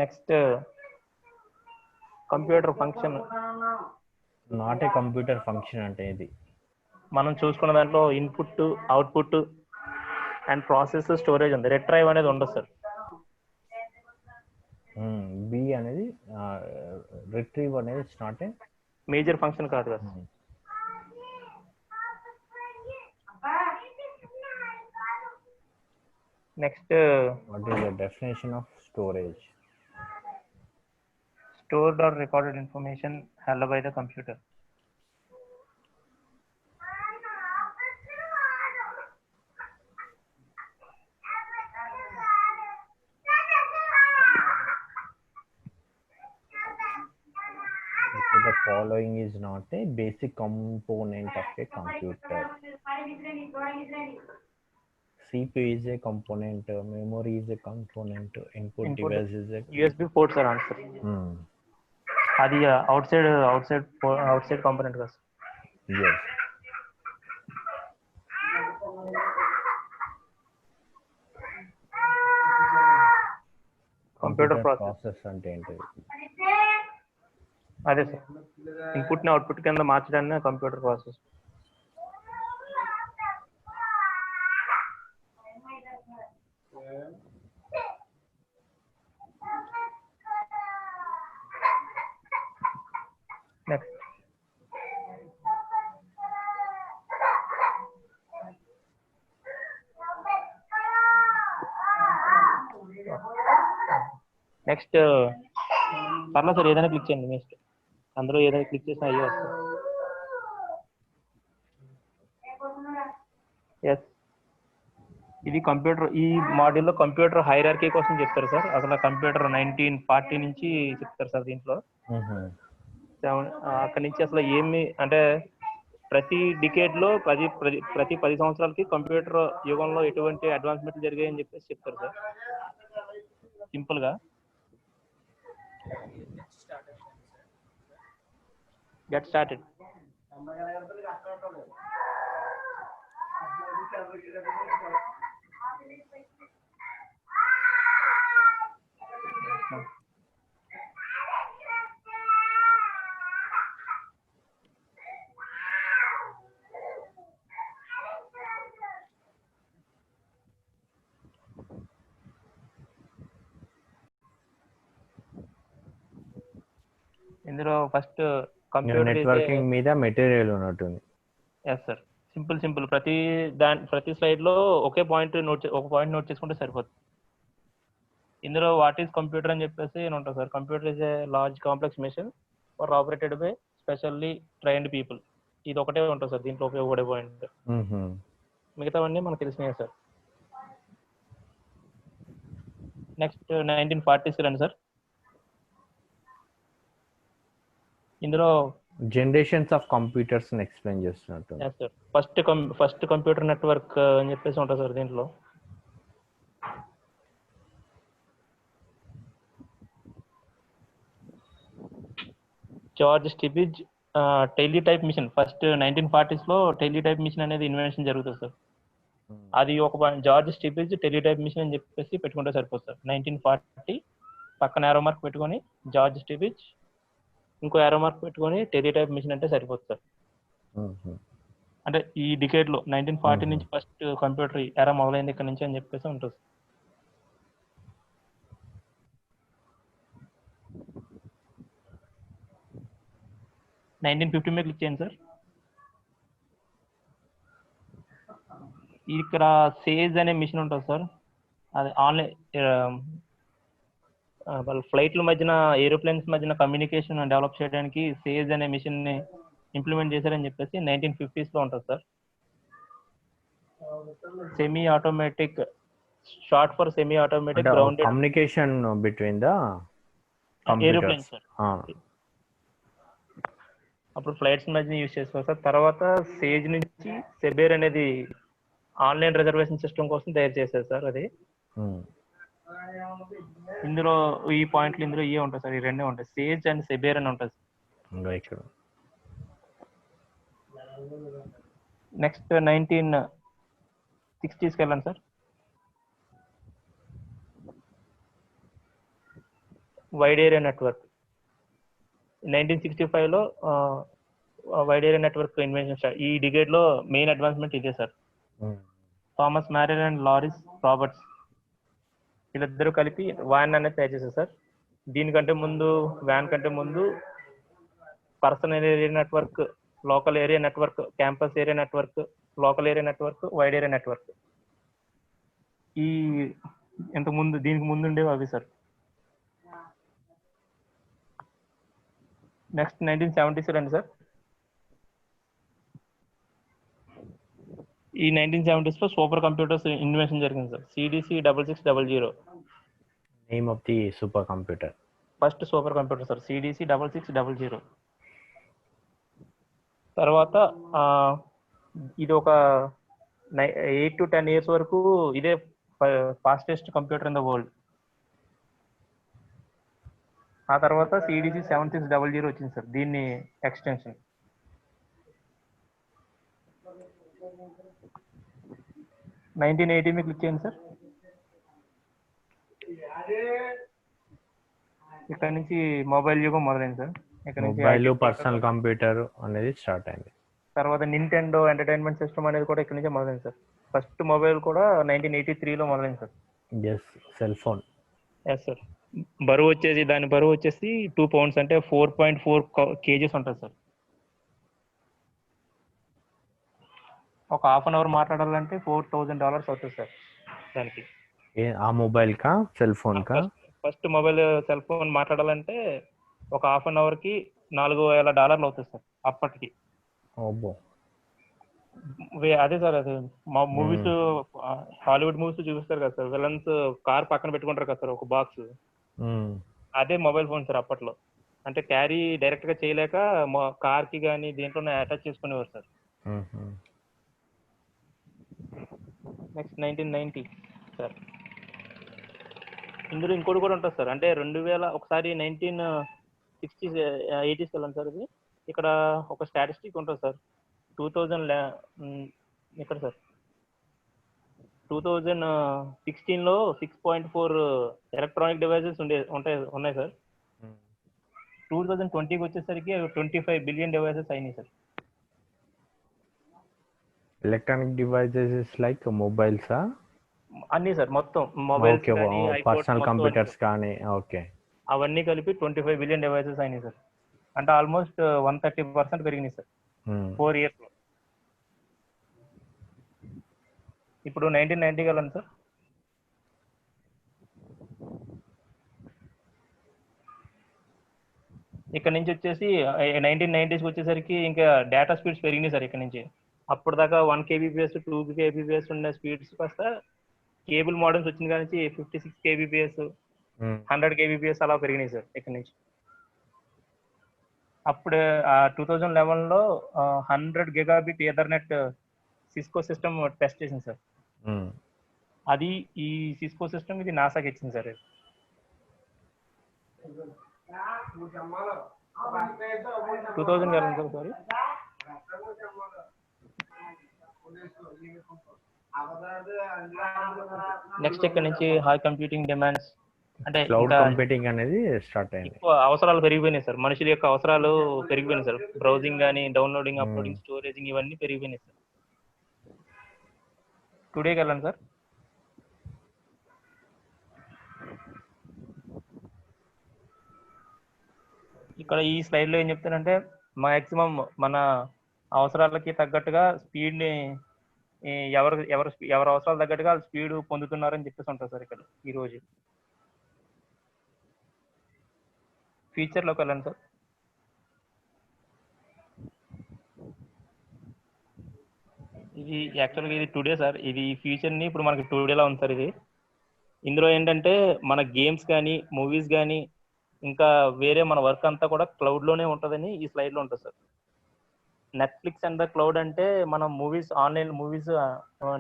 Next computer function. Not a computer function అంటే ఇది మనం చూసుకున్న దాంట్లో input, output and process, storage ఉంది. రిట్రైవ్ అనేది ఉండదు సార్. బి అనేది రిట్రీవ్ అనేది it's not a major function కాదు కదా. Next what is the definition of storage? stored or recorded information held by the computer. The following is not a basic component of a computer. CPU is a component, memory is a component, input device is a USB ports are answer. అది outside component కదా. Yes. Computer process అంటే ఏంటి? అదే sir, input ని output కింద మార్చడాన్ని computer process. Next next పర్లేదు sir, ఏదైనా క్లిక్ చేయండి. నెక్స్ట్ అందులో ఏదైనా క్లిక్ చేసినా అయ్యే వస్తుంది. ఎస్, ఇది కంప్యూటర్. ఈ మాడ్యూల్లో కంప్యూటర్ హైరార్కీ కోసం చెప్తారు సార్. అసలు కంప్యూటర్ 1940 నుంచి చెప్తారు సార్ దీంట్లో. అక్కడి నుంచి అసలు ఏమి అంటే ప్రతి డికేడ్ లో ప్రతి 10 సంవత్సరాలకి కంప్యూటర్ యుగంలో ఎటువంటి అడ్వాన్స్మెంట్ జరిగాయని చెప్పేసి చెప్తారు సార్ సింపుల్ గా. Get started. ఇందులో ఫస్ట్ కంప్యూటర్ నెట్వర్కింగ్ మీద మెటీరియల్ ఉన్నట్టుంది. ఎస్ సార్, సింపుల్ ప్రతి స్లైడ్ లో ఒక పాయింట్ నోట్ చేసుకుంటే సరిపోతుంది. ఇందులో వాట్ ఈస్ కంప్యూటర్ అని చెప్పేసి ఉంటుంది sir. Computer is a large complex machine for operated by specially trained people. ఇది ఒకటే ఉంటుంది సార్ దీంట్లో ఉపయోగపడే పాయింట్. మిగతావన్నీ మనకు తెలిసినాయి సార్. నెక్స్ట్ 1940s రండి సార్. ఇందులో జనరేషన్స్ ఆఫ్ కంప్యూటర్స్ ఎక్స్ప్లెయిన్ చేస్తున్నట్టు. ఫస్ట్ కంప్యూటర్ నెట్వర్క్ అని చెప్పేసి ఉంటుంది సార్ దీంట్లో. George Stibitz teletype machine. First 1940s లో టెలిటైప్ మిషన్ అనేది ఇన్వెన్షన్ జరుగుతుంది సార్. అది ఒక జార్జ్ స్టిబిజ్ టెలిటైప్ మిషన్ అని చెప్పేసి పెట్టుకుంటే సరిపోతుంది సార్. 1940 పక్కన ఏరో మార్క్ పెట్టుకొని జార్జ్ స్టిబిచ్, ఇంకో ఏరో మార్క్ పెట్టుకొని టెలిటైప్ మిషన్ అంటే సరిపోతుంది సార్. అంటే ఈ డికేడ్ లో 1940 నుంచి ఫస్ట్ కంప్యూటర్ ఎరా మొదలైంది ఇక్కడ నుంచి అని చెప్పేసి ఉంటుంది. మీద క్లిక్ చేయండి సార్. ఇక్కడ సేజ్ అనే మిషన్ ఉంటుంది సార్. అది ఆన్లైన్ వాళ్ళ ఫ్లైట్ల మధ్యన ఏరోప్లేన్స్ మధ్యన కమ్యూనికేషన్ డెవలప్ చేయడానికి సేజ్ అనే మిషన్ ని ఇంప్లిమెంట్ చేశారని చెప్పేసి 1950s లో ఉంటుంది sir. Semi automatic, short for semi automatic grounded communication between the aeroplanes sir. అప్పుడు ఫ్లైట్స్ మధ్య యూజ్ చేసుకోవాలి సార్. తర్వాత సేజ్ నుంచి సెబేర్ అనేది ఆన్లైన్ రిజర్వేషన్ సిస్టమ్ కోసం తయారు చేశారు సార్. అది ఇందులో ఈ పాయింట్లు ఇందులో ఇవే ఉంటాయి సార్. ఈ రెండే ఉంటాయి, సేజ్ అండ్ సెబేర్ అని ఉంటుంది. నెక్స్ట్ 1960s వెళ్ళండి సార్. వైడ్ ఏరియా నెట్వర్క్ 1965 లో wide area network invention start. ఈ డికేడ్ లో మెయిన్ అడ్వాన్స్మెంట్ ఇదే sir. Thomas Marill and Lawrence Roberts వీళ్ళిద్దరూ కలిపి వ్యాన్ అనేది తయారు చేశారు సార్. దీనికంటే ముందు, వ్యాన్ కంటే ముందు personal area network, local area network, campus area network, local area network, wide area network, ఈ ఇంత ముందు దీనికి ముందు ఉండేవి అవి సార్. నెక్స్ట్ 1970s రండి సార్. ఈ 1970s లో సూపర్ కంప్యూటర్స్ ఇన్వెన్షన్ జరిగింది sir. CDC 6600 name of the super computer. First super computer sir, CDC 6600. తర్వాత ఇది ఒక 8 to 10 years వరకు ఇదే fastest computer in the world. ఆ తర్వాత CDC 7600 వచ్చింది సార్, దీన్ని ఎక్స్టెన్షన్. మీకు క్లిక్ చేయండి సార్. ఇక్కడ నుంచి మొబైల్ యుగం మొదలైంది సార్. ఇక్కడ నుంచి మొబైల్, పర్సనల్ కంప్యూటర్ అనేది స్టార్ట్ అయింది. తర్వాత నింటెండో ఎంటర్టైన్మెంట్ సిస్టమ్ అనేది కూడా ఇక్కడ నుంచే మొదలైంది సార్. ఫస్ట్ మొబైల్ కూడా 1983 లో మొదలైంది sir. Cell phone. Yes sir. దాని బరువు వచ్చేసి 2 pounds అంటే 4.4 kgs ఉంటుంది సార్. ఒక హాఫ్ అన్ అవర్ మాట్లాడాలంటే $4,000 అవుతుంది సార్ దానికి. ఆ మొబైల్ కా సెల్ ఫోన్ కా? ఫస్ట్ మొబైల్ సెల్ ఫోన్ మాట్లాడాలంటే ఒక హాఫ్ అన్ అవర్ కి $4,000 అవుతుంది సార్ అప్పటికి. అదే సార్, అదే మా మూవీస్, హాలీవుడ్ మూవీస్ చూపిస్తారు కదా సార్, విలన్స్ కార్ పక్కన పెట్టుకుంటారు కదా సార్ ఒక బాక్స్, అదే మొబైల్ ఫోన్ సార్ అప్పట్లో. అంటే క్యారీ డైరెక్ట్ గా చేయలేక కార్ కి కానీ దేంట్లోనే అటాచ్ చేసుకునేవారు సార్. Next 1990 sir. ఇందులో ఇంకోటి కూడా ఉంటుంది సార్. అంటే 2000 ఒకసారి 1960s 80s వెళ్ళండి సార్. ఇది ఇక్కడ ఒక స్టాటిస్టిక్ ఉంటుంది సార్. 2000 ఇక్కడ సార్ 2016 లో 6.4 ఎలక్ట్రానిక్ డివైసెస్ ఉన్నాయి సార్. 2020కి వచ్చేసరికి 25 బిలియన్ డివైసెస్ అయినాయి sir. Electronic devices like mobiles అన్ని సార్, మొత్తం మొబైల్స్ కానీ పర్సనల్ కంప్యూటర్స్ కానీ అవన్నీ కలిపి 25 బిలియన్ డివైసెస్ అయినాయి సార్. అంటే ఆల్మోస్ట్ 130% పెరిగినాయి సార్ 4 years లో. ఇప్పుడు 1990 వెళ్ళండి సార్. ఇక్కడ నుంచి వచ్చేసి 1990s వచ్చేసరికి ఇంకా డేటా స్పీడ్స్ పెరిగినాయి సార్. ఇక్కడ నుంచి అప్పుడు దాకా 1 kbps 2 kbps ఉన్న స్పీడ్స్ కాస్త కేబుల్ మోడల్స్ వచ్చిన కానీ 56 kbps 100 kbps అలా పెరిగినాయి సార్ ఇక్కడ నుంచి. అప్పుడు 2011 లో 100 gigabit Ethernet Cisco system test చేసింది సార్. అది ఈ సిస్కో సిస్టమ్ ఇది నాసాకి ఇచ్చింది సార్. 2000 వెళ్ళండి సార్. సారీ, నెక్స్ట్ ఇక్కడ నుంచి హై కంప్యూటింగ్ డిమాండ్స్ అంటే క్లౌడ్ ఇంకా కంప్యూటింగ్ అనేది స్టార్ట్ అయింది. ఎక్కువ అవసరాలు పెరిగిపోయినాయి సార్, మనుషుల యొక్క అవసరాలు పెరిగిపోయినాయి సార్. బ్రౌజింగ్ కానీ, డౌన్లోడింగ్, అప్లోడింగ్, స్టోరేజింగ్ ఇవన్నీ పెరిగిపోయినాయి సార్. టుడేకి వెళ్ళండి సార్. ఇక్కడ ఈ స్లైడ్లో ఏం చెప్తానంటే మాక్సిమం మన అవసరాలకి తగ్గట్టుగా స్పీడ్ని ఎవరి అవసరాలు తగ్గట్టుగా స్పీడ్ పొందుతున్నారని చెప్పేసి ఉంటుంది సార్. ఇక్కడ ఈరోజు ఫీచర్లోకి వెళ్ళండి సార్. ఇది యాక్చువల్గా ఇది టుడే సార్. ఇది ఫ్యూచర్ని ఇప్పుడు మనకి టుడేలా ఉంది సార్. ఇది ఇందులో ఏంటంటే మన గేమ్స్ కానీ, మూవీస్ కానీ, ఇంకా వేరే మన వర్క్ అంతా కూడా క్లౌడ్లోనే ఉంటుందని ఈ స్లైడ్లో ఉంటుంది sir. Netflix and the cloud అంటే మనం movies, online movies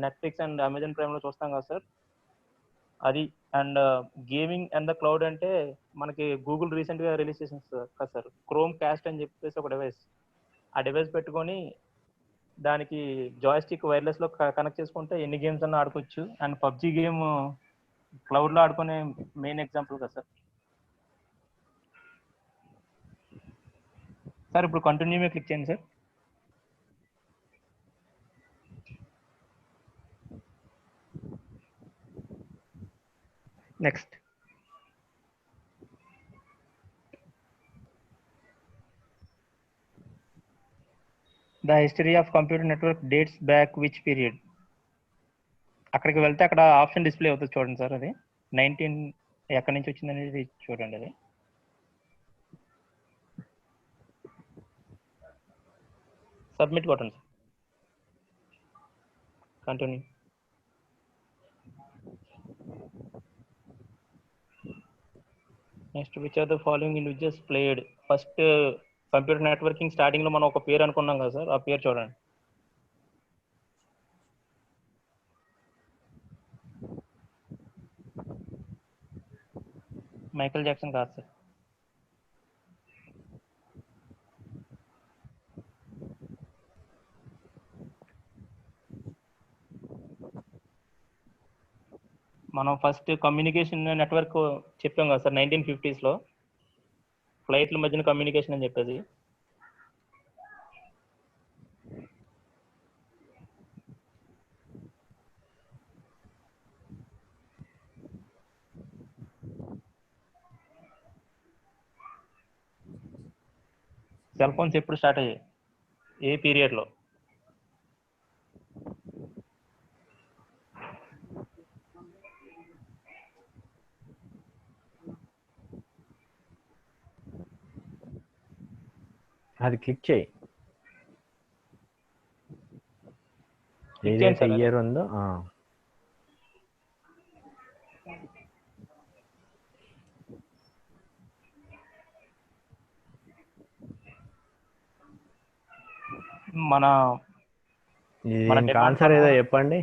Netflix and Amazon ప్రైమ్లో చూస్తాం కదా సార్, అది. And gaming and the cloud అంటే మనకి గూగుల్ రీసెంట్గా రిలీజ్ చేసింది కదా సార్, క్రోమ్ కాస్ట్ అని చెప్పేసి ఒక డివైస్. ఆ డివైస్ పెట్టుకొని దానికి జాయ్స్టిక్ వైర్లెస్లో కనెక్ట్ చేసుకుంటే ఎన్ని గేమ్స్ అన్నా ఆడుకోవచ్చు. అండ్ పబ్జీ గేమ్ క్లౌడ్లో ఆడుకునే మెయిన్ ఎగ్జాంపుల్ కదా సార్. సార్ ఇప్పుడు కంటిన్యూ మీద క్లిక్ చేయండి sir. Next, the history of computer network dates back which period. అక్కడికి వెళ్తే అక్కడ ఆప్షన్ డిస్ప్లే అవుతుంది చూడండి సార్. అది 19 ఎక్కడి నుంచి వచ్చింది అనేది చూడండి. అది సబ్మిట్ కొట్టండి sir. Continue. Next, which are the following individuals played. First computer networking starting లో మనం ఒక పేరు అనుకున్నాం కదా సార్, ఆ పేరు చూడండి. మైకేల్ జాక్సన్ కాదు సార్. మనం ఫస్ట్ కమ్యూనికేషన్ నెట్వర్క్ చెప్పాం కదా సార్ 1950s లో, ఫ్లైట్ల మధ్యన కమ్యూనికేషన్ అని చెప్పేది. సెల్ ఫోన్స్ ఎప్పుడు స్టార్ట్ అయ్యాయి, ఏ పీరియడ్లో? అది క్లిక్ చేయి, Click చేయండి ఏదైతే సార్. ఇయర్ ఉందో. మన దీనికి ఆన్సర్ ఏదో చెప్పండి.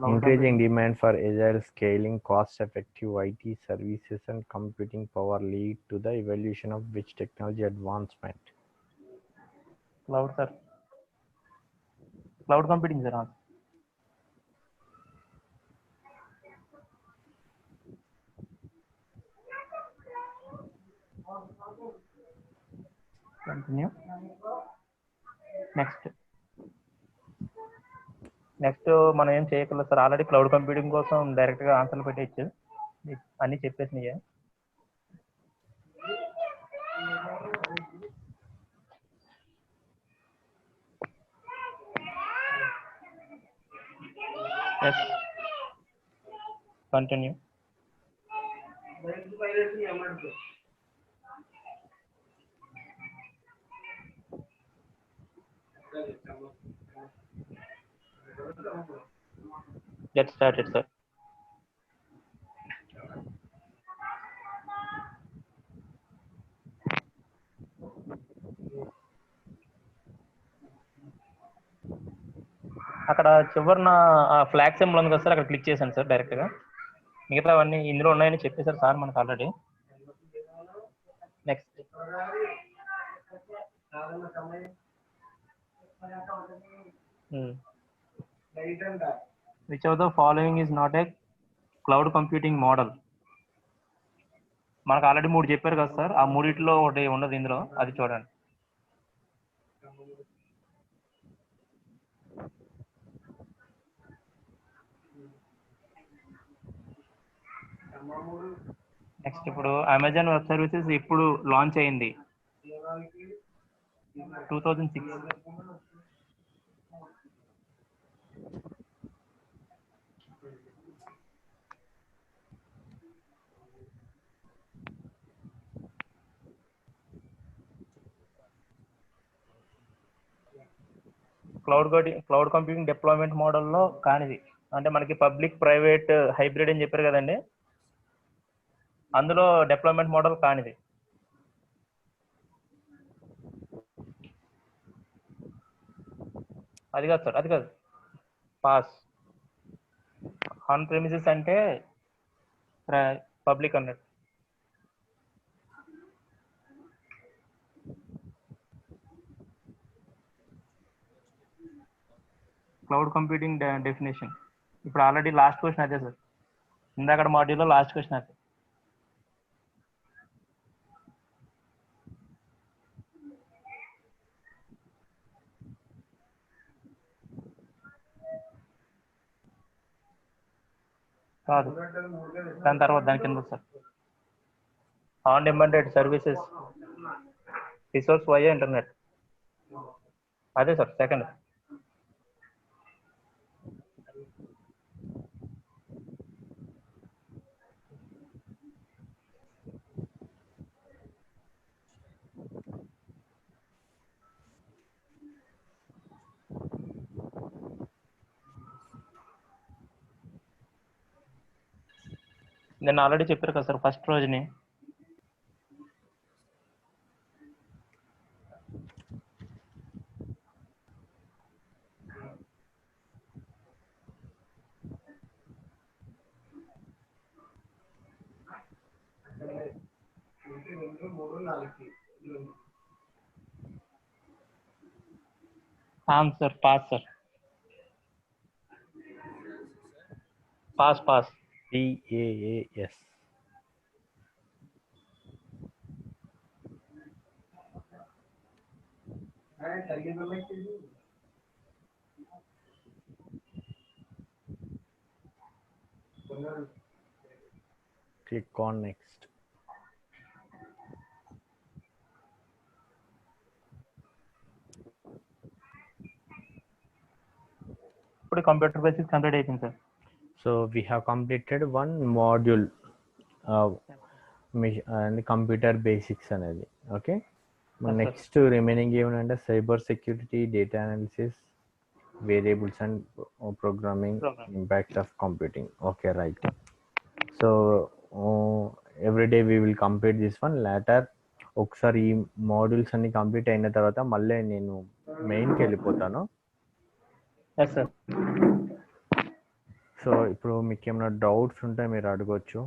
Increasing demand for agile scaling, cost effective IT services and computing power lead to the evolution of which technology advancement? Cloud sir, cloud computing sir. Continue. Next మనం ఏం చేయగలరు సార్, ఆల్రెడీ క్లౌడ్ కంప్యూటింగ్ కోసం డైరెక్ట్గా ఆన్సర్లు పెట్టేయచ్చు, అన్నీ చెప్పేసినాయి. Yes, continue. Get started, sir. అక్కడ చివరిన ఫ్లాగ్ సింబల్ ఉంది కదా సార్, అక్కడ క్లిక్ చేశాను సార్ డైరెక్ట్గా. మిగతా అవన్నీ ఇందులో ఉన్నాయని చెప్పేశారు సార్ మనకు already. Next, which of the following is not a cloud computing model? మనకు ఆల్రెడీ 3 చెప్పారు కదా సార్, ఆ మూడిట్లో ఒకటి ఉన్నది ఇందులో, అది చూడండి. నెక్స్ట్ ఇప్పుడు అమెజాన్ వెబ్ సర్వీసెస్ ఇప్పుడు లాంచ్ అయింది 2006. క్లౌడ్ కంప్యూటింగ్ డిప్లాయ్మెంట్ మోడల్లో కానిది, అంటే మనకి పబ్లిక్ ప్రైవేట్ హైబ్రిడ్ అని చెప్పారు కదండి, అందులో డిప్లాయ్మెంట్ మోడల్ కానిది. అది కాదు సార్, అది కాదు. పాస్ ఆన్ ప్రెమిసెస్ అంటే పబ్లిక్ అన్నట్టు. Cloud computing definition. ఇప్పుడు ఆల్రెడీ లాస్ట్ క్వశ్చన్ అదే సార్, ఇందాక మాడ్యూల్లో లాస్ట్ క్వశ్చన్ అదే. కాదు, దాని తర్వాత దాని కింద sir on demanded services, resource via internet. అదే సార్ సెకండ్. నేను ఆల్రెడీ చెప్పారు కదా సార్ ఫస్ట్ రోజుని. Answer pass sir, pass pass. PAAS. Click on next. ఇప్పుడు కంప్యూటర్ బేసిక్స్ కంప్లీట్ అయిపోయింది sir. So we have completed one module and computer basics అనేది. Okay, next remaining ఏమంటే cyber security, data analysis, variables and programming, impacts of computing. Okay, right. So everyday we will complete this one. Later ఒకసారి ఈ modules అన్ని complete అయిన తర్వాత మళ్ళీ నేను మెయిన్కి వెళ్ళిపోతాను. సో ఇప్పుడు మీకు ఏమైనా డౌట్స్ ఉంటే మీరు అడగొచ్చు.